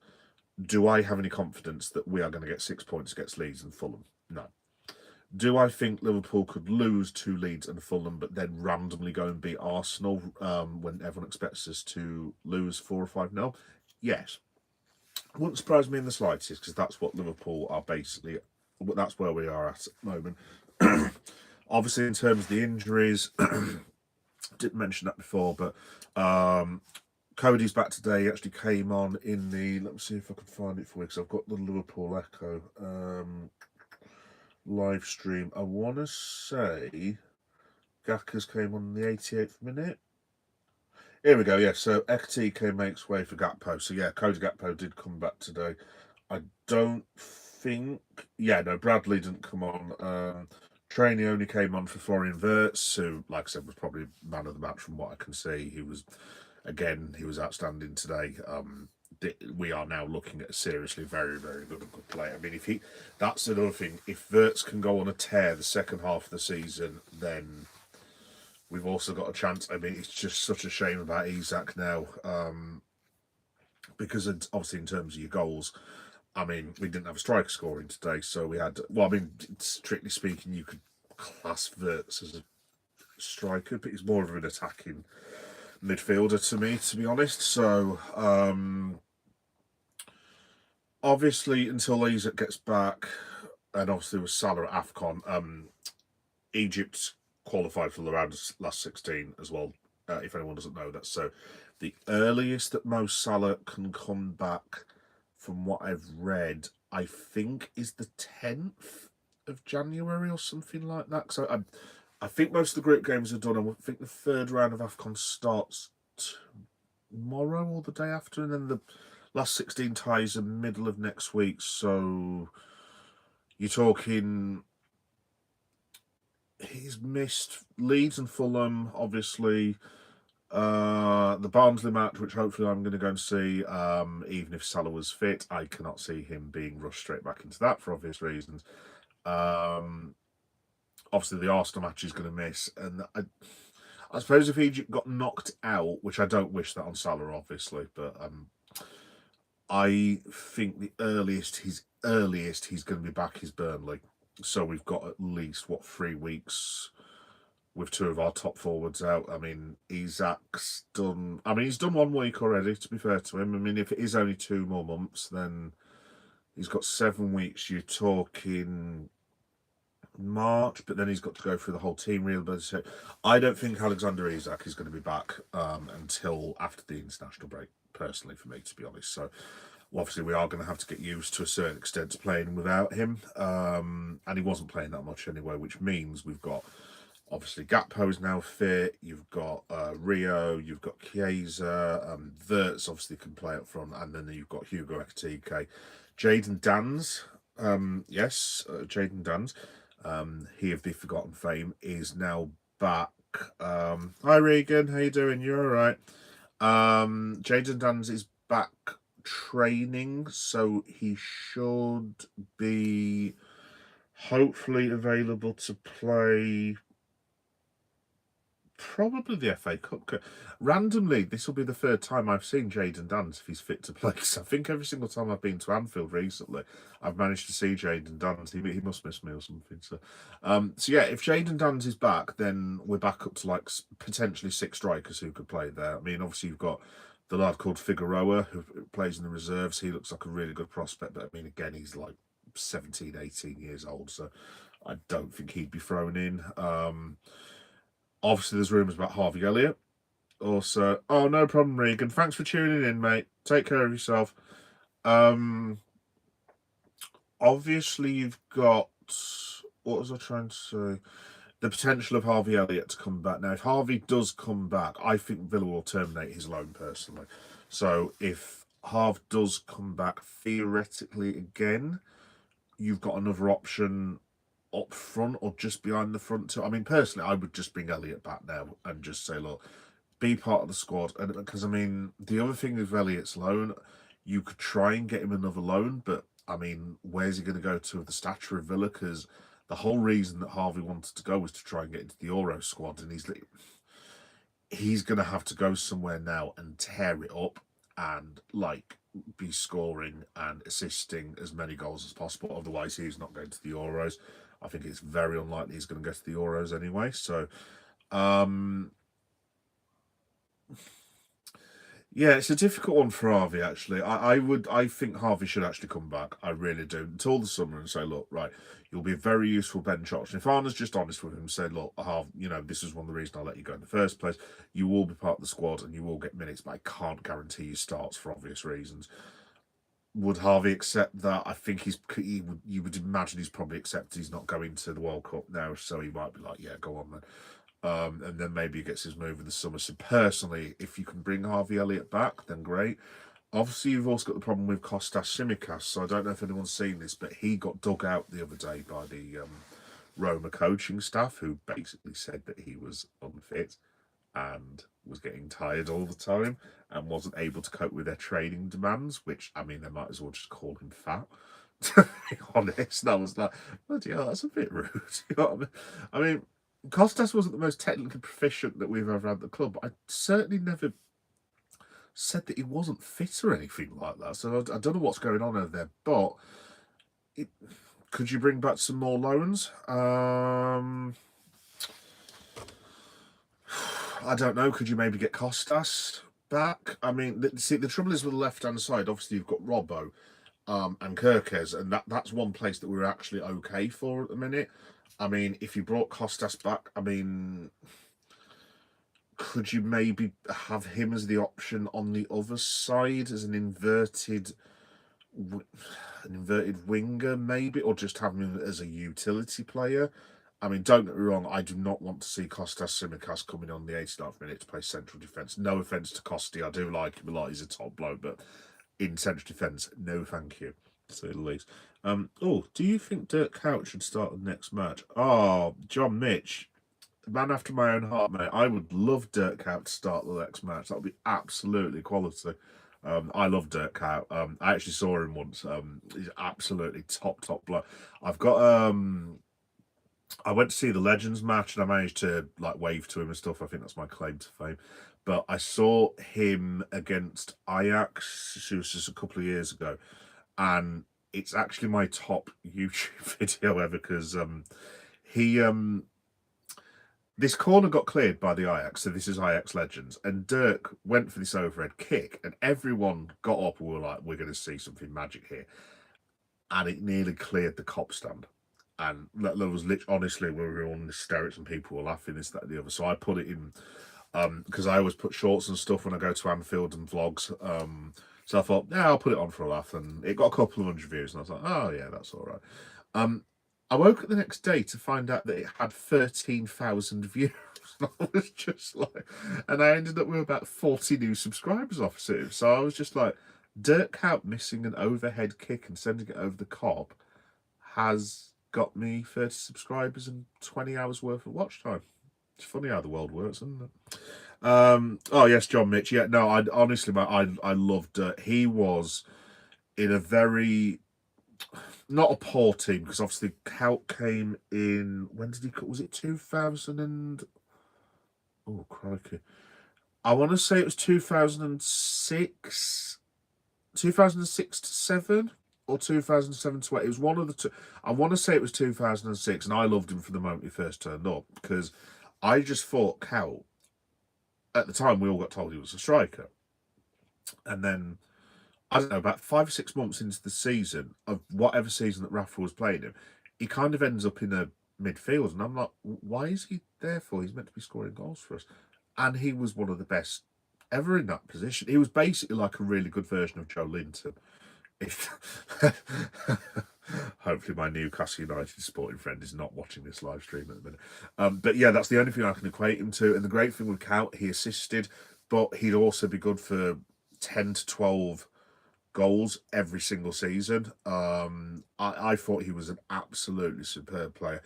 do I have any confidence that we are going to get 6 points against Leeds and Fulham? No. Do I think Liverpool could lose to Leeds and Fulham, but then randomly go and beat Arsenal when everyone expects us to lose 4 or 5-0? Yes. Wouldn't surprise me in the slightest, because that's what Liverpool are basically. That's where we are at the moment. Obviously, in terms of the injuries, didn't mention that before, but Cody's back today. He actually came on in the. Let me see if I can find it for you, because I've got the Liverpool Echo live stream. I want to say Gakker's came on the 88th minute. Here we go. Yeah, so Ekatike makes way for Gakpo. So yeah, Cody Gakpo did come back today. I don't think. Yeah, no, Bradley didn't come on. Trainee only came on for Florian Wirtz, who, like I said, was probably man of the match from what I can see. He was outstanding today. We are now looking at a seriously very, very good player. I mean, that's another thing. If Wirtz can go on a tear the second half of the season, then we've also got a chance. I mean, it's just such a shame about Isak now, because obviously in terms of your goals, I mean, we didn't have a striker scoring today, so we had. Well, I mean, strictly speaking, you could class Wirtz as a striker, but he's more of an attacking midfielder to me, to be honest. So, obviously, until Isak gets back, and obviously with Salah at AFCON, Egypt qualified for the round of last 16 as well. If anyone doesn't know that, so the earliest that Mo Salah can come back, from what I've read, I think is the 10th of January or something like that. So I think most of the group games are done, and I think the third round of AFCON starts tomorrow or the day after, and then the last 16 ties are middle of next week. So you're talking, he's missed Leeds and Fulham, obviously. The Barnsley match, which hopefully I'm going to go and see, even if Salah was fit, I cannot see him being rushed straight back into that for obvious reasons. Obviously, the Arsenal match he's going to miss, and I suppose if he got knocked out, which I don't wish that on Salah, obviously, but I think the earliest he's going to be back is Burnley. So we've got at least 3 weeks with two of our top forwards out. I mean, Isak's done. I mean, he's done 1 week already. To be fair to him, I mean, if it is only 2 more months, then he's got 7 weeks. You're talking March, but then he's got to go through the whole team rehabilitation. I don't think Alexander Isak is going to be back until after the international break, personally, for me, to be honest. So obviously we are going to have to get used to a certain extent to playing without him, and he wasn't playing that much anyway, which means we've got obviously Gakpo's now fit, you've got Rio, you've got Chiesa, Wirtz obviously can play up front, and then you've got Hugo Ekitike. Jadon Danns, Jadon Danns, he of the forgotten fame, is now back. Hi Regan, how you doing? You alright? Jadon Danns is back training, so he should be hopefully available to play probably the FA Cup. Randomly, this will be the third time I've seen Jadon Danns if he's fit to play. Because I think every single time I've been to Anfield recently, I've managed to see Jadon Danns. He must miss me or something. So yeah, if Jadon Danns is back, then we're back up to like potentially 6 strikers who could play there. I mean, obviously you've got the lad called Figueroa who plays in the reserves. He looks like a really good prospect, but I mean, again, he's like 17, 18 years old, so I don't think he'd be thrown in. Obviously, there's rumours about Harvey Elliott. Also, oh, no problem, Regan. Thanks for tuning in, mate. Take care of yourself. Obviously, you've got, what was I trying to say? The potential of Harvey Elliott to come back. Now, if Harvey does come back, I think Villa will terminate his loan, personally. So, if Harv does come back, theoretically, again, you've got another option up front or just behind the front two. I mean, personally, I would just bring Elliott back now and just say, look, be part of the squad. And because I mean, the other thing with Elliott's loan, you could try and get him another loan, but I mean, where's he going to go to with the stature of Villa? Because the whole reason that Harvey wanted to go was to try and get into the Euro squad, and he's going to have to go somewhere now and tear it up and like be scoring and assisting as many goals as possible. Otherwise, he's not going to the Euros. I think it's very unlikely he's going to go to the Euros anyway. So, yeah, it's a difficult one for Harvey, actually. I think Harvey should actually come back. I really do. Until the summer and say, look, right, you'll be a very useful bench option. If Arna's just honest with him and said, look, Harvey, this is one of the reasons I let you go in the first place. You will be part of the squad and you will get minutes, but I can't guarantee you starts for obvious reasons. Would Harvey accept that? I think you would imagine he's probably accepted he's not going to the World Cup now, so he might be like, yeah, go on then. And then maybe he gets his move in the summer. So personally, if you can bring Harvey Elliott back, then great. Obviously, you've also got the problem with Kostas Tsimikas. So I don't know if anyone's seen this, but he got dug out the other day by the Roma coaching staff, who basically said that he was unfit and was getting tired all the time and wasn't able to cope with their training demands, which, I mean, they might as well just call him fat, to be honest. And I was like, bloody hell, that's a bit rude. You know what I mean, Costas wasn't the most technically proficient that we've ever had at the club, but I certainly never said that he wasn't fit or anything like that. So I don't know what's going on over there, but could you bring back some more loans? I don't know. Could you maybe get Costas back? I mean, see, the trouble is with the left-hand side, obviously you've got Robbo and Kirkes, and that's one place that we're actually okay for at the minute. I mean, if you brought Costas back, I mean, could you maybe have him as the option on the other side as an inverted winger, maybe, or just have him as a utility player? I mean, don't get me wrong, I do not want to see Kostas Tsimikas coming on the 89th minute to play central defence. No offence to Costi, I do like him a lot, he's a top bloke, but in central defence, no thank you, to say the least. Do you think Dirk Kuyt should start the next match? Oh, John Mitch, man after my own heart, mate. I would love Dirk Kuyt to start the next match. That would be absolutely quality. I love Dirk Kuyt. I actually saw him once. He's absolutely top bloke. I've got I went to see the Legends match and I managed to like wave to him and stuff. I think that's my claim to fame. But I saw him against Ajax. It was just a couple of years ago, and it's actually my top YouTube video ever because he this corner got cleared by the Ajax, so this is Ajax Legends, and Dirk went for this overhead kick, and everyone got up and were like, "We're going to see something magic here," and it nearly cleared the cop stand. And there was honestly, we were all in hysterics and people were laughing, this, that, and the other. So I put it in because I always put shorts and stuff when I go to Anfield and vlogs. So I thought, yeah, I'll put it on for a laugh, and it got a couple of hundred views, and I was like, oh yeah, that's all right. I woke up the next day to find out that it had 13,000 views. I was just like, and I ended up with about 40 new subscribers off it. So I was just like, Dirk Kuyt missing an overhead kick and sending it over the cob has got me 30 subscribers and 20 hours worth of watch time. It's funny how the world works, isn't it? Oh yes, John Mitch. Yeah, no, I honestly, I loved. He was in a very not a poor team because obviously Kuyt came in. When did he? Was it 2000 and? Oh crikey! I want to say it was 2006, 2006 to 7. Or 2007 to 8. It was one of the two. I want to say it was 2006, and I loved him from the moment he first turned up because I just thought Kuyt, at the time, we all got told he was a striker. And then, I don't know, about 5 or 6 months into the season, of whatever season that Rafa was playing him, he kind of ends up in a midfield. And I'm like, why is he there for? He's meant to be scoring goals for us. And he was one of the best ever in that position. He was basically like a really good version of Joe Linton. If hopefully my Newcastle United sporting friend is not watching this live stream at the minute. But yeah, that's the only thing I can equate him to. And the great thing with Kuyt, he assisted, but he'd also be good for 10 to 12 goals every single season. I thought he was an absolutely superb player.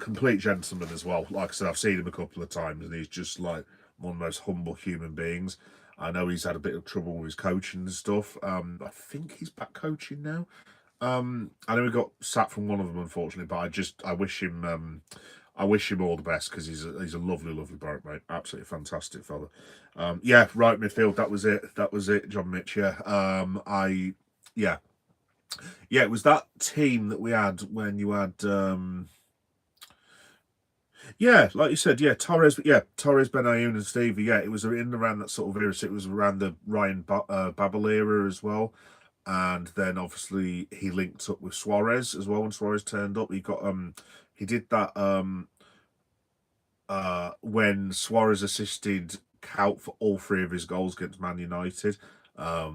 Complete gentleman as well. Like I said, I've seen him a couple of times and he's just like one of the most humble human beings. I know he's had a bit of trouble with his coaching and stuff. I think he's back coaching now. I know he got sacked from one of them, unfortunately, but I wish him all the best because he's a lovely bloke, mate. Absolutely fantastic fella. Yeah, right midfield. That was it, John Mitch. Yeah, it was that team that we had when you had. Yeah, like you said, Torres, Benayoun and Stevie, it was in around that sort of era. So it was around the Ryan Babel era as well, and then obviously he linked up with Suarez as well. When Suarez turned up, he did that when Suarez assisted Kuyt for all 3 of his goals against Man United. I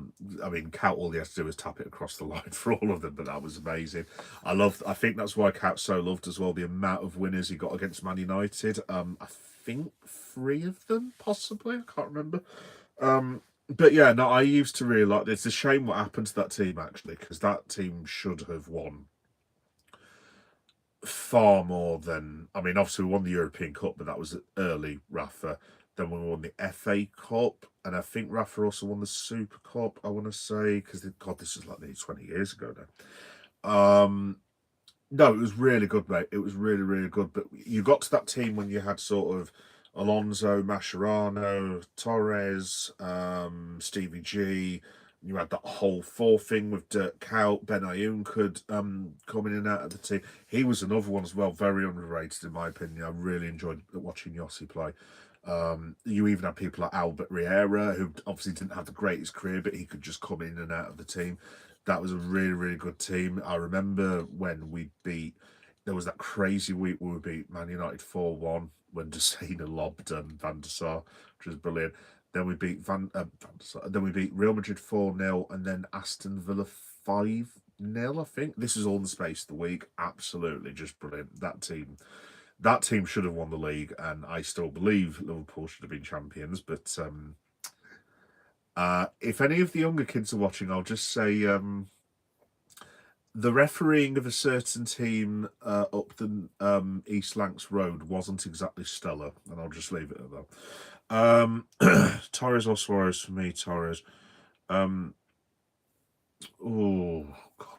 mean, Kuyt, all he had to do was tap it across the line for all of them, but that was amazing. I think that's why Kuyt's so loved as well, the amount of winners he got against Man United. I think 3 of them, possibly. I can't remember. But yeah, no, I used to really like this. It's a shame what happened to that team, actually, because that team should have won far more than. I mean, obviously we won the European Cup, but that was early Rafa. Then we won the FA Cup, and I think Rafa also won the Super Cup, I want to say, because God, this is like nearly 20 years ago now. No, it was really good, mate. It was really good. But you got to that team when you had sort of Alonso, Mascherano, Torres, Stevie G. You had that whole 4 thing with Dirk Kuyt. Benayoun could come in and out of the team. He was another one as well, very underrated in my opinion. I really enjoyed watching Yossi play. You even had people like Albert Riera, who obviously didn't have the greatest career, but he could just come in and out of the team. That was a really good team. I remember when there was that crazy week where we beat Man United 4-1 when Desena lobbed Van der Sar, which was brilliant. Then we beat then we beat Real Madrid 4-0, and then Aston Villa 5-0. I think this is all in the space of the week. Absolutely, just brilliant. That team that team should have won the league, and I still believe Liverpool should have been champions. But if any of the younger kids are watching, I'll just say the refereeing of a certain team up the East Lancs Road wasn't exactly stellar, and I'll just leave it at that. Torres or Suarez for me, Torres. Oh, God.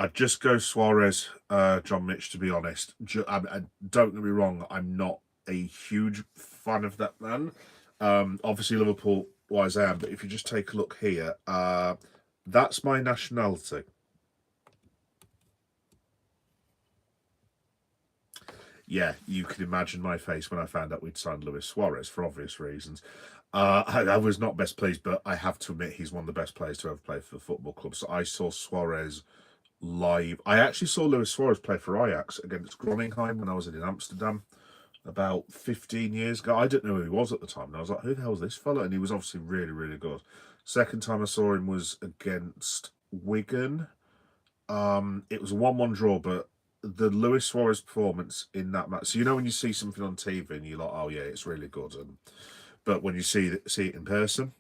I'd just go Suarez, John Mitch, to be honest. Don't get me wrong, I'm not a huge fan of that man. Obviously, Liverpool-wise I am, but if you just take a look here, that's my nationality. Yeah, you can imagine my face when I found out we'd signed Luis Suarez for obvious reasons. I was not best pleased, but I have to admit he's one of the best players to ever play for the football club. So I saw Suarez live. I actually saw Luis Suarez play for Ajax against Groningen when I was in Amsterdam about 15 years ago. I didn't know who he was at the time. And I was like, who the hell is this fella? And he was obviously really, really good. Second time I saw him was against Wigan. It was a 1-1 draw, but the Luis Suarez performance in that match. So you know when you see something on TV and you're like, oh yeah, it's really good. But when you see it in person,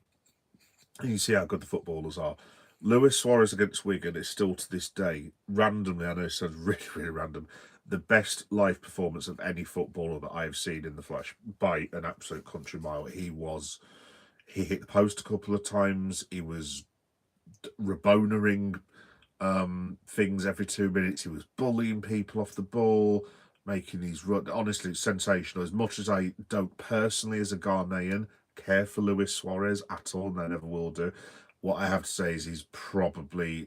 and you see how good the footballers are. Luis Suarez against Wigan is still to this day, randomly, I know it sounds really, really random, the best live performance of any footballer that I have seen in the flesh by an absolute country mile. He hit the post a couple of times. He was Rabonering things every 2 minutes. He was bullying people off the ball, making these run. Honestly, it's sensational. As much as I don't personally, as a Ghanaian, care for Luis Suarez at all, and I never will do. What I have to say is he's probably...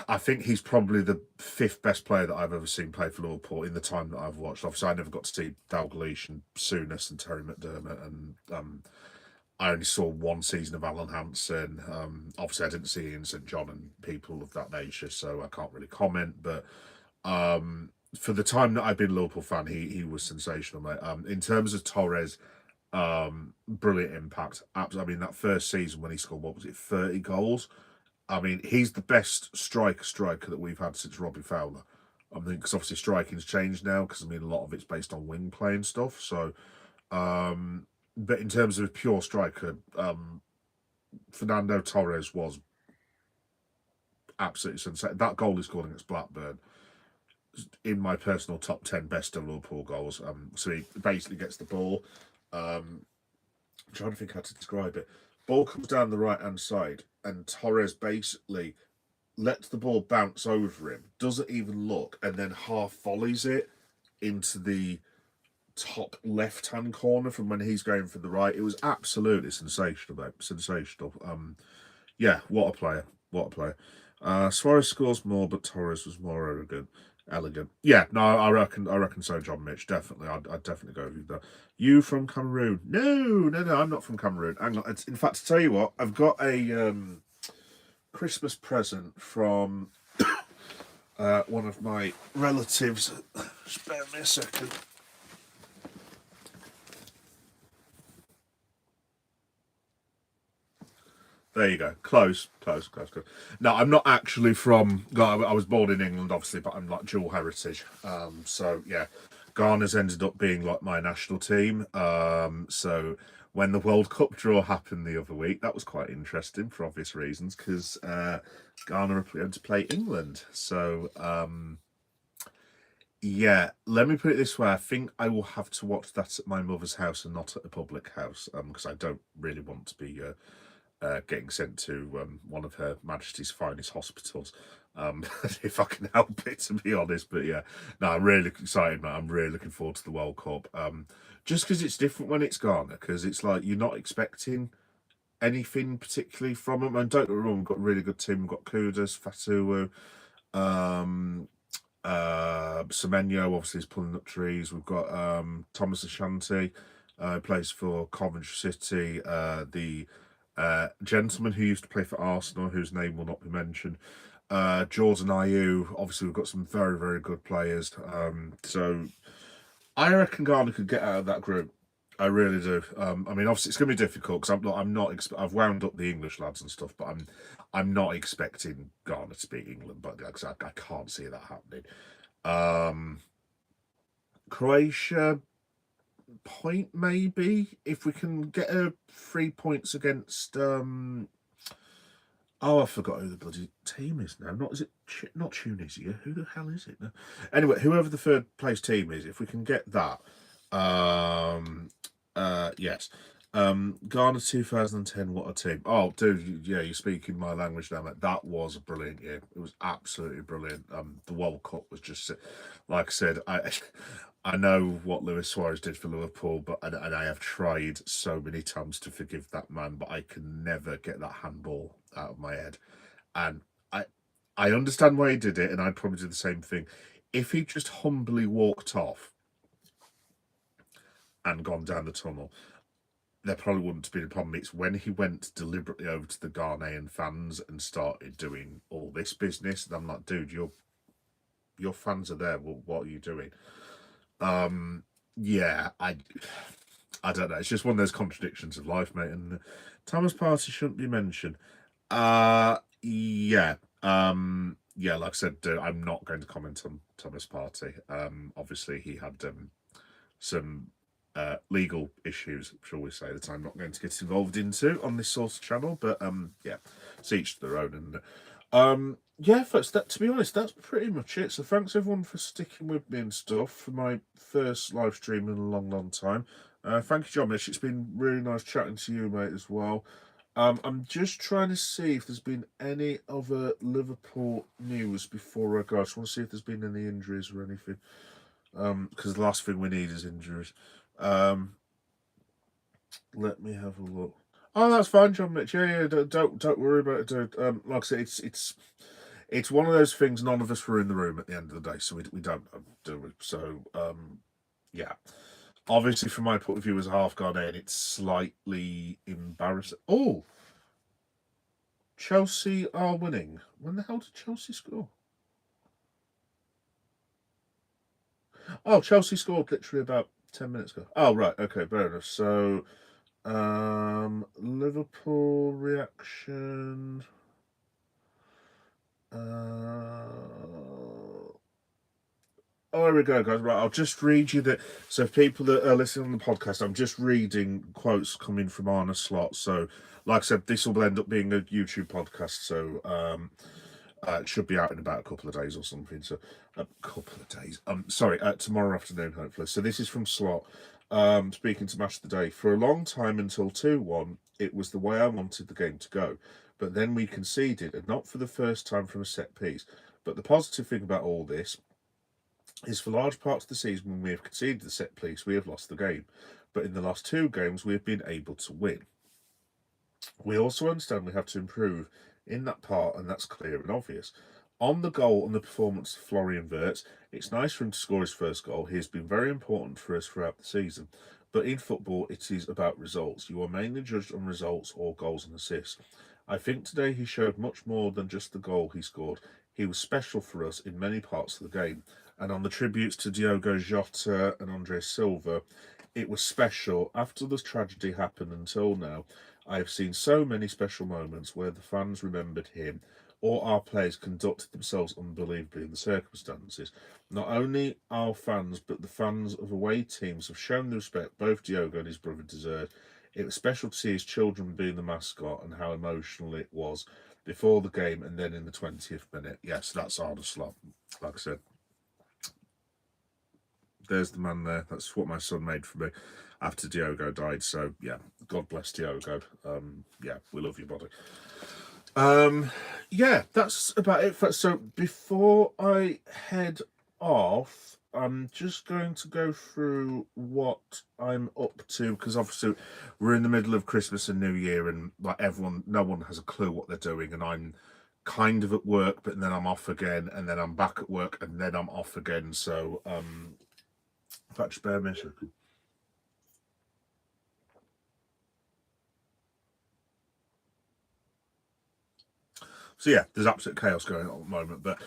I think he's probably the 5th best player that I've ever seen play for Liverpool in the time that I've watched. Obviously, I never got to see Dalglish and Souness and Terry McDermott, and I only saw one season of Alan Hansen. Obviously, I didn't see Ian St John and people of that nature, so I can't really comment. But for the time that I've been a Liverpool fan, he was sensational, mate. In terms of Torres, brilliant impact. I mean, that first season when he scored, what was it, 30 goals? I mean, he's the best striker that we've had since Robbie Fowler. I mean, because obviously striking's changed now, because I mean, a lot of it's based on wing play and stuff. So, but in terms of a pure striker, Fernando Torres was absolutely sensational. That goal he scored against Blackburn, in my personal top 10 best of Liverpool goals. So he basically gets the ball. I'm trying to think how to describe it. Ball comes down the right-hand side, and Torres basically lets the ball bounce over him, doesn't even look, and then half volleys it into the top left-hand corner from when he's going for the right. It was absolutely sensational, mate. Sensational. Yeah, what a player. What a player. Suarez scores more, but Torres was more elegant. Yeah, no, I reckon so, John Mitch. Definitely. I'd definitely go with that. You from Cameroon? No, I'm not from Cameroon. Hang on. In fact, to tell you what, I've got a Christmas present from one of my relatives. Just bear me a second. There you go. Close. No, I'm not actually from... I was born in England, obviously, but I'm like dual heritage. So, yeah, Ghana's ended up being like my national team. So when the World Cup draw happened the other week, that was quite interesting for obvious reasons, because Ghana are going to play England. So, yeah, let me put it this way. I think I will have to watch that at my mother's house and not at a public house, because I don't really want to be... getting sent to one of Her Majesty's finest hospitals, if I can help it, to be honest. But yeah, no, I'm really excited, mate. I'm really looking forward to the World Cup. Just because it's different when it's Ghana, because it's like you're not expecting anything particularly from them. And don't get me wrong, we've got a really good team. We've got Kudus, Fatuwu, Semenyo, obviously, is pulling up trees. We've got Thomas Ashanti, plays for Coventry City. The gentleman who used to play for Arsenal, whose name will not be mentioned. Jordan Ayew. Obviously, we've got some very, very good players. So I reckon Ghana could get out of that group. I really do. I mean, obviously, it's going to be difficult because I've wound up the English lads and stuff, but I'm not expecting Ghana to beat England, but I can't see that happening. Croatia, point maybe, if we can get 3 points against oh, I forgot who the bloody team is now. Not is it not Tunisia? Who the hell is it now? Anyway, whoever the third place team is, if we can get that, yes. Ghana 2010, what a team! Oh, dude, yeah, you're speaking my language now, mate. That was a brilliant year. It was absolutely brilliant. The World Cup was just, like I said, I know what Luis Suarez did for Liverpool, but and I have tried so many times to forgive that man, but I can never get that handball out of my head. And I I understand why he did it, and I'd probably do the same thing. If he just humbly walked off and gone down the tunnel, there probably wouldn't have been a problem. It's when he went deliberately over to the Ghanaian fans and started doing all this business. And I'm like, dude, your fans are there. Well, what are you doing? Yeah, I don't know. It's just one of those contradictions of life, mate. And Thomas Partey shouldn't be mentioned. Yeah. Yeah, like I said, I'm not going to comment on Thomas Partey. Obviously he had some legal issues, shall we say, that I'm not going to get involved into on this source channel. But yeah, it's each to their own. And yeah, folks, that, to be honest, that's pretty much it. So thanks everyone for sticking with me and stuff for my first live stream in a long, long time. Thank you, John Mitch. It's been really nice chatting to you, mate, as well. I'm just trying to see if there's been any other Liverpool news before I go. I just want to see if there's been any injuries or anything. Because the last thing we need is injuries. Let me have a look. Oh, that's fine, John Mitch. Yeah, don't worry about it, dude. Like I said, it's one of those things. None of us were in the room at the end of the day, so we don't do it. So yeah. Obviously, from my point of view as a half Ghanaian, it's slightly embarrassing. Oh, Chelsea are winning. When the hell did Chelsea score? Oh, Chelsea scored literally about 10 minutes ago. Oh, right. Okay, fair enough. So, Liverpool reaction. Oh, here we go, guys. Right, I'll just read you that. So, people that are listening on the podcast, I'm just reading quotes coming from Arne Slot. So, like I said, this will end up being a YouTube podcast. So, it should be out in about a couple of days or something. So, a couple of days. Sorry, tomorrow afternoon, hopefully. So, this is from Slot. Speaking to Match of the Day. For a long time until 2-1, it was the way I wanted the game to go. But then we conceded, and not for the first time from a set piece. But the positive thing about all this is for large parts of the season when we have conceded the set piece, we have lost the game. But in the last 2 games, we have been able to win. We also understand we have to improve in that part, and that's clear and obvious. On the goal and the performance of Florian Wirtz, it's nice for him to score his first goal. He has been very important for us throughout the season. But in football, it is about results. You are mainly judged on results or goals and assists. I think today he showed much more than just the goal he scored. He was special for us in many parts of the game. And on the tributes to Diogo Jota and Andre Silva, it was special. After this tragedy happened until now, I have seen so many special moments where the fans remembered him or our players conducted themselves unbelievably in the circumstances. Not only our fans, but the fans of away teams have shown the respect both Diogo and his brother deserved. It was special to see his children being the mascot and how emotional it was before the game and then in the 20th minute. Yes, that's Arne Slot, like I said. There's the man there. That's what my son made for me after Diogo died. So yeah, God bless Diogo. Yeah, we love you, buddy. Yeah, that's about it. So before I head off, I'm just going to go through what I'm up to because obviously we're in the middle of Christmas and New Year, and like everyone, no one has a clue what they're doing, and I'm kind of at work, but then I'm off again, and then I'm back at work, and then I'm off again. So in fact, spare me a second. So yeah, there's absolute chaos going on at the moment. But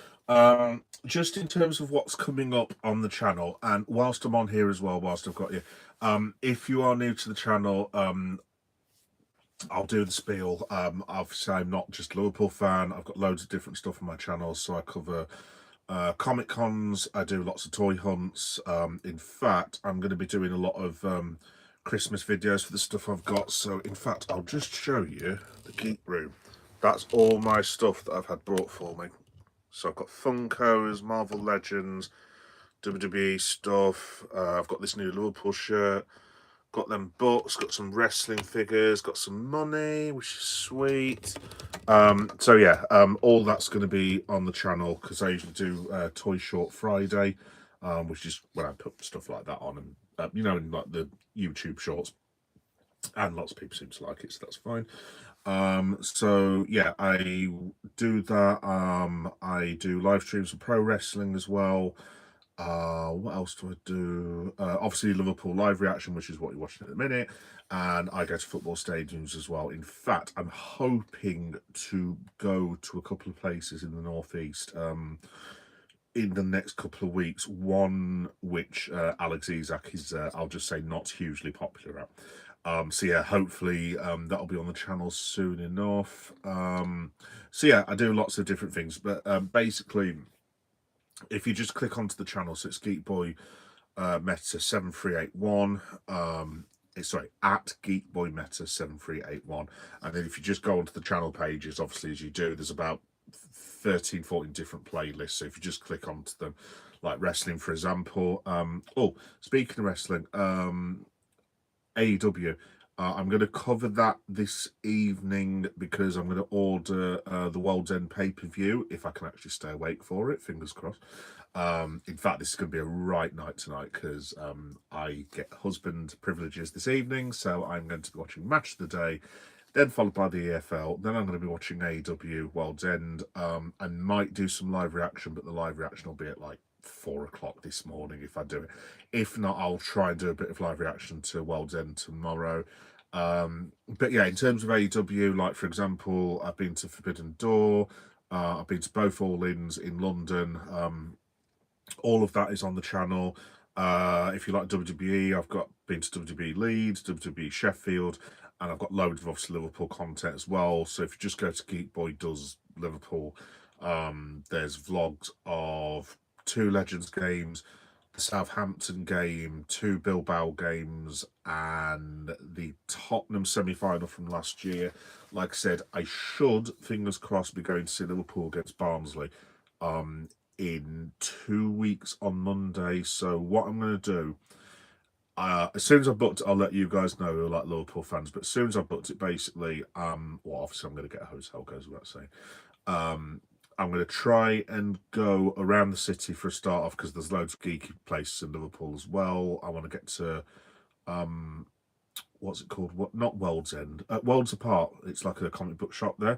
just in terms of what's coming up on the channel, and whilst I'm on here as well, whilst I've got you, if you are new to the channel, I'll do the spiel. Obviously, I'm not just a Liverpool fan. I've got loads of different stuff on my channel, so I cover Comic cons, I do lots of toy hunts. In fact, I'm going to be doing a lot of Christmas videos for the stuff I've got. So, in fact, I'll just show you the geek room. That's all my stuff that I've had brought for me. So I've got Funkos, Marvel Legends, WWE stuff. I've got this new Liverpool shirt. Got them books, got some wrestling figures, got some money, which is sweet. So yeah, all that's going to be on the channel because I usually do Toy Short Friday, which is when I put stuff like that on, and you know, in like the YouTube shorts, and lots of people seem to like it, so that's fine. So yeah, I do that. I do live streams of pro wrestling as well. What else do I do? Obviously Liverpool live reaction, which is what you're watching at the minute, and I go to football stadiums as well. In fact, I'm hoping to go to a couple of places in the northeast in the next couple of weeks. One which Alex Isak is, I'll just say, not hugely popular at. So yeah, hopefully that'll be on the channel soon enough. So yeah, I do lots of different things, but basically, if you just click onto the channel, so it's Geek Boy Meta 7381. Sorry, at Geek Boy Meta 7381. And then if you just go onto the channel pages, obviously as you do, there's about 13, 14 different playlists. So if you just click onto them, like wrestling, for example. Oh, speaking of wrestling, AEW. I'm going to cover that this evening because I'm going to order the World's End pay-per-view if I can actually stay awake for it. Fingers crossed. In fact, this is going to be a right night tonight because I get husband privileges this evening. So I'm going to be watching Match of the Day, then followed by the EFL. Then I'm going to be watching AEW World's End. I might do some live reaction, but the live reaction will be at like 4 o'clock this morning if I do it. If not, I'll try and do a bit of live reaction to World's End tomorrow. But yeah, in terms of AEW, like for example, I've been to Forbidden Door, I've been to both All-Ins in London. All of that is on the channel. If you like WWE, I've been to WWE Leeds, WWE Sheffield, and I've got loads of obviously Liverpool content as well. So if you just go to Geek Boy Does Liverpool, there's vlogs of 2 Legends games, the Southampton game, 2 Bilbao games, and the Tottenham semi-final from last year. Like I said, I should, fingers crossed, be going to see Liverpool against Barnsley in 2 weeks on Monday. So what I'm going to do, as soon as I've booked it, I'll let you guys know who are like Liverpool fans. But as soon as I've booked it, basically, well, obviously I'm going to get a hotel, goes without saying. I'm going to try and go around the city for a start off because there's loads of geeky places in Liverpool as well. I want to get to, what's it called? What? Not World's End. Worlds Apart. It's like a comic book shop there.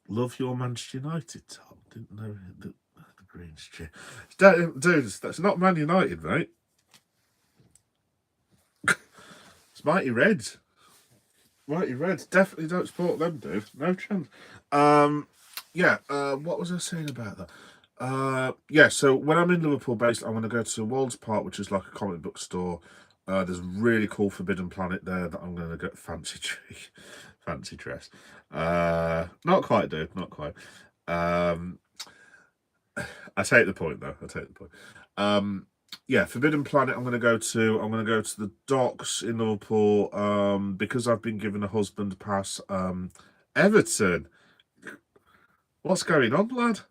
Love your Manchester United, Tom. Didn't know the Greens cheer. Dude, that's not Man United, mate. It's Mighty Reds. Mighty Reds. Definitely don't support them, dude. No chance. Yeah, what was I saying about that? Yeah, so when I'm in Liverpool, basically, I'm going to go to Worlds Park, which is like a comic book store. There's a really cool Forbidden Planet there that I'm going to get fancy dress. Not quite, dude. Not quite. I take the point, though. I take the point. Yeah, Forbidden Planet. I'm going to go to the docks in Liverpool. Because I've been given a husband pass. Everton. What's going on, lad?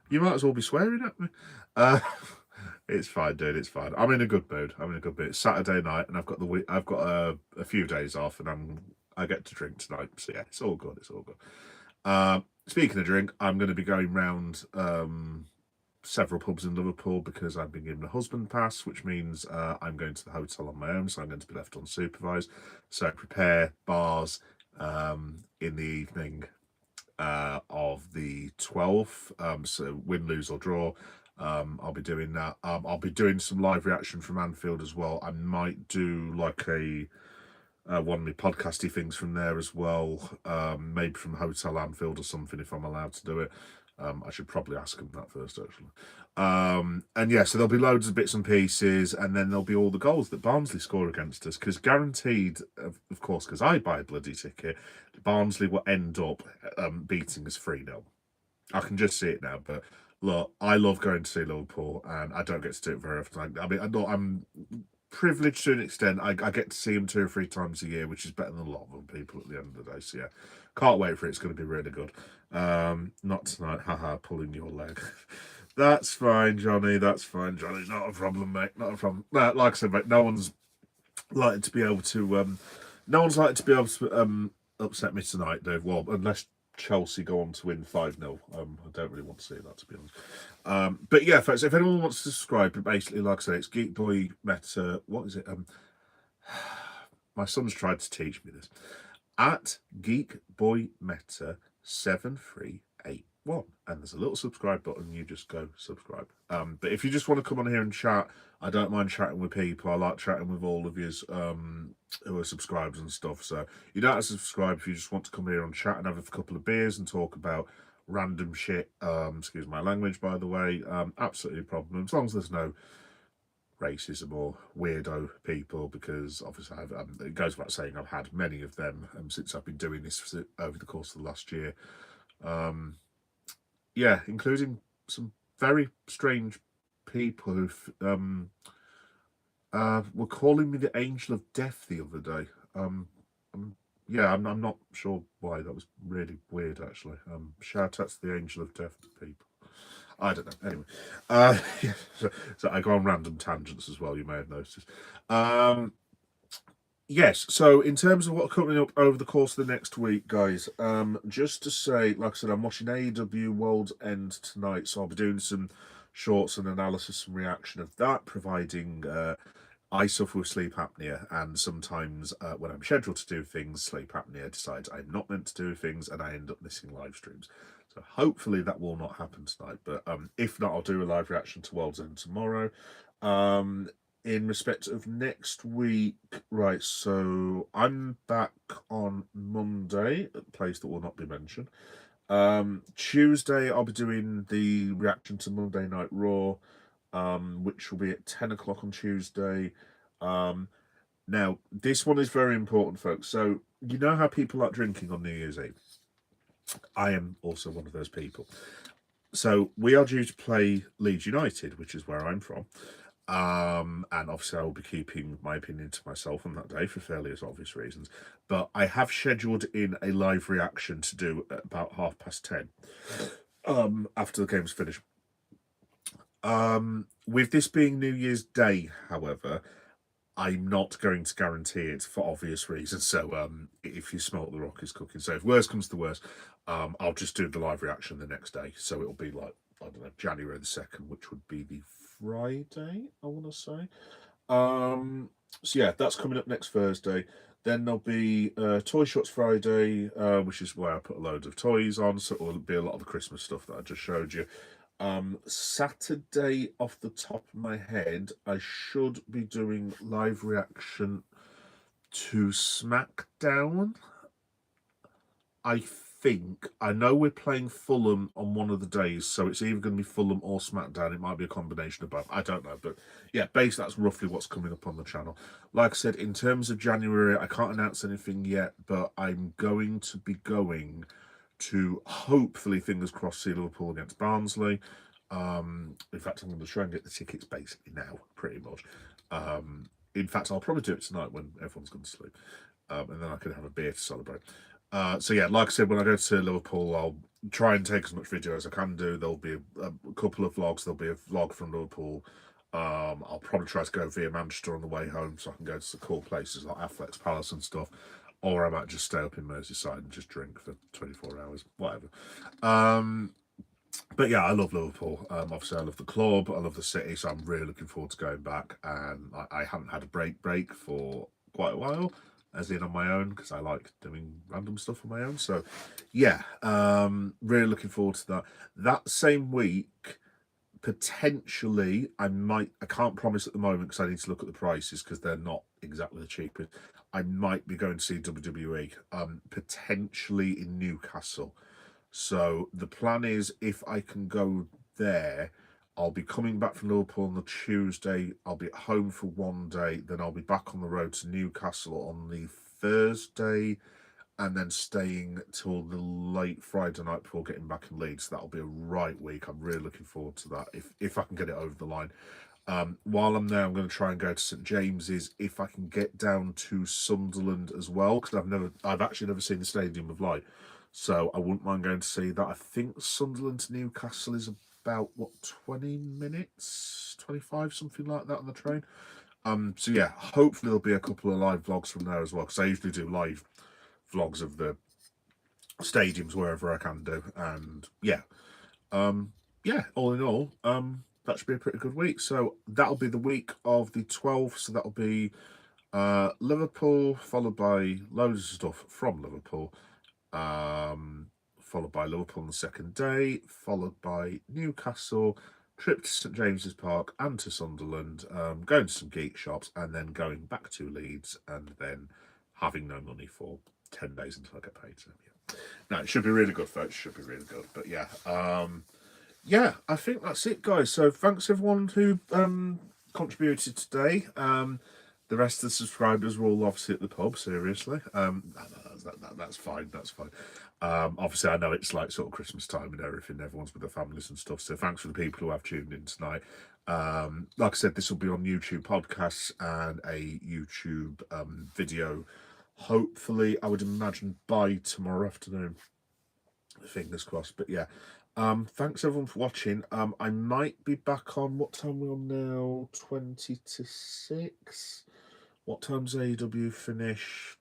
You might as well be swearing at me. It's fine, dude. It's fine. I'm in a good mood. It's Saturday night, and I've got a few days off, and I get to drink tonight. So yeah, it's all good. It's all good. Speaking of drink, I'm going to be going round several pubs in Liverpool because I've been given a husband pass, which means I'm going to the hotel on my own, so I'm going to be left unsupervised. So prepare bars in the evening of the 12th. So win, lose or draw. I'll be doing that. I'll be doing some live reaction from Anfield as well. I might do like one of my podcasty things from there as well. Maybe from Hotel Anfield or something if I'm allowed to do it. I should probably ask him that first, actually. And yeah, so there'll be loads of bits and pieces, and then there'll be all the goals that Barnsley score against us, because guaranteed, of course, because I buy a bloody ticket, Barnsley will end up beating us 3-0. I can just see it now. But look, I love going to see Liverpool, and I don't get to do it very often. I mean, I'm privileged to an extent. I get to see them 2 or 3 times a year, which is better than a lot of other people at the end of the day. So yeah, can't wait for it. It's going to be really good. Not tonight, haha, pulling your leg. That's fine, Johnny. That's fine, Johnny. Not a problem, mate. Not a problem. No, like I said, mate, no one's likely to be able to. No one's likely to be able to upset me tonight, Dave. Well, unless Chelsea go on to win 5-0. I don't really want to see that, to be honest. But yeah, folks, if anyone wants to subscribe, basically, like I say, it's Geek Boy Meta. What is it? My son's tried to teach me this. At Geek Boy Meta 7381, and there's a little subscribe button. You just go subscribe. But if you just want to come on here and chat, I don't mind chatting with people. I like chatting with all of you who are subscribers and stuff. So you don't have to subscribe if you just want to come here and chat and have a couple of beers and talk about random shit. Excuse my language, by the way. Absolutely no problem, as long as there's no racism or weirdo people, because obviously it goes without saying I've had many of them since I've been doing this over the course of the last year. Yeah, including some very strange people who were calling me the Angel of Death the other day. Yeah, I'm not sure why. That was really weird, actually. Shout out to the Angel of Death people. I don't know. Anyway, yeah, so I go on random tangents as well. You may have noticed. Yes. So in terms of what's coming up over the course of the next week, guys, just to say, like I said, I'm watching AEW World's End tonight, so I'll be doing some shorts and analysis and reaction of that, providing I suffer with sleep apnea, and sometimes when I'm scheduled to do things, sleep apnea decides I'm not meant to do things, and I end up missing live streams. So hopefully that will not happen tonight. But if not, I'll do a live reaction to World's End tomorrow. In respect of next week, right, so I'm back on Monday at a place that will not be mentioned. Tuesday, I'll be doing the reaction to Monday Night Raw, which will be at 10 o'clock on Tuesday. Now, this one is very important, folks. So, you know how people like drinking on New Year's Eve? I am also one of those people. So, we are due to play Leeds United, which is where I'm from. And obviously I will be keeping my opinion to myself on that day for fairly obvious reasons. But I have scheduled in a live reaction to do at about 10:30, after the game's finished. With this being New Year's Day, however, I'm not going to guarantee it for obvious reasons. So if you smell the rock is cooking. So if worse comes to worse, I'll just do the live reaction the next day. So it'll be like, I don't know, January the 2nd, which would be the Friday, I want to say. So yeah, that's coming up next Thursday. Then there'll be Toy Shots Friday, which is where I put a load of toys on. So it'll be a lot of the Christmas stuff that I just showed you. Saturday, off the top of my head, I should be doing live reaction to SmackDown. I know we're playing Fulham on one of the days, so it's either going to be Fulham or SmackDown. It might be a combination of both. I don't know, but yeah, basically that's roughly what's coming up on the channel. Like I said, in terms of January, I can't announce anything yet, but I'm going to be going to, hopefully, fingers crossed, see Liverpool against Barnsley. In fact, I'm going to try and get the tickets basically now, pretty much. In fact, I'll probably do it tonight when everyone's gone to sleep, and then I can have a beer to celebrate. So yeah, like I said, when I go to Liverpool, I'll try and take as much video as I can do. There'll be a couple of vlogs. There'll be a vlog from Liverpool. I'll probably try to go via Manchester on the way home, so I can go to some cool places like Affleck's Palace and stuff. Or I might just stay up in Merseyside and just drink for 24 hours, whatever. But yeah, I love Liverpool. Obviously, I love the club. I love the city, so I'm really looking forward to going back. And I haven't had a break for quite a while, as in on my own, because I like doing random stuff on my own. So yeah, really looking forward to that. That same week, potentially, I can't promise at the moment because I need to look at the prices because they're not exactly the cheapest. I might be going to see WWE, potentially in Newcastle. So the plan is, if I can go there, I'll be coming back from Liverpool on the Tuesday. I'll be at home for one day. Then I'll be back on the road to Newcastle on the Thursday. and then staying till the late Friday night before getting back in Leeds. That'll be a right week. I'm really looking forward to that if I can get it over the line. While I'm there, I'm going to try and go to St James's if I can get down to Sunderland as well, because I've actually never seen the Stadium of Light, so I wouldn't mind going to see that. I think Sunderland to Newcastle is about 20 minutes, 25, something like that on the train. So yeah, hopefully there'll be a couple of live vlogs from there as well, because I usually do live vlogs of the stadiums wherever I can do, and yeah, all in all, that should be a pretty good week. So that'll be the week of the 12th. So that'll be Liverpool, followed by loads of stuff from Liverpool, followed by Liverpool on the second day, followed by Newcastle, trip to St James's Park and to Sunderland, going to some geek shops, and then going back to Leeds, and then having no money for 10 days until I get paid. So yeah, no, it should be really good, folks. It should be really good. But yeah, yeah, I think that's it, guys. So thanks everyone who contributed today. The rest of the subscribers were all obviously at the pub. Seriously, that's fine. That's fine. Obviously, I know it's like sort of Christmas time and everything. Everyone's with their families and stuff. So thanks for the people who have tuned in tonight. Like I said, this will be on YouTube podcasts and a YouTube video. Hopefully, I would imagine by tomorrow afternoon. Fingers crossed. But yeah. Thanks everyone for watching. I might be back on, what time are we on now? 20 to 6. What time's AEW finish?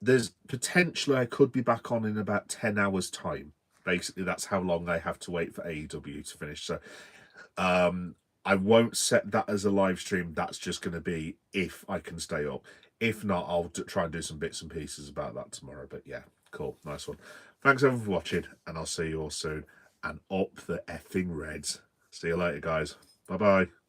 There's potentially I could be back on in about 10 hours time. Basically, that's how long I have to wait for AEW to finish. So I won't set that as a live stream. That's just going to be if I can stay up. If not, I'll try and do some bits and pieces about that tomorrow. But yeah, cool. Nice one. Thanks everyone for watching, and I'll see you all soon. And up the effing Reds. See you later, guys. Bye-bye.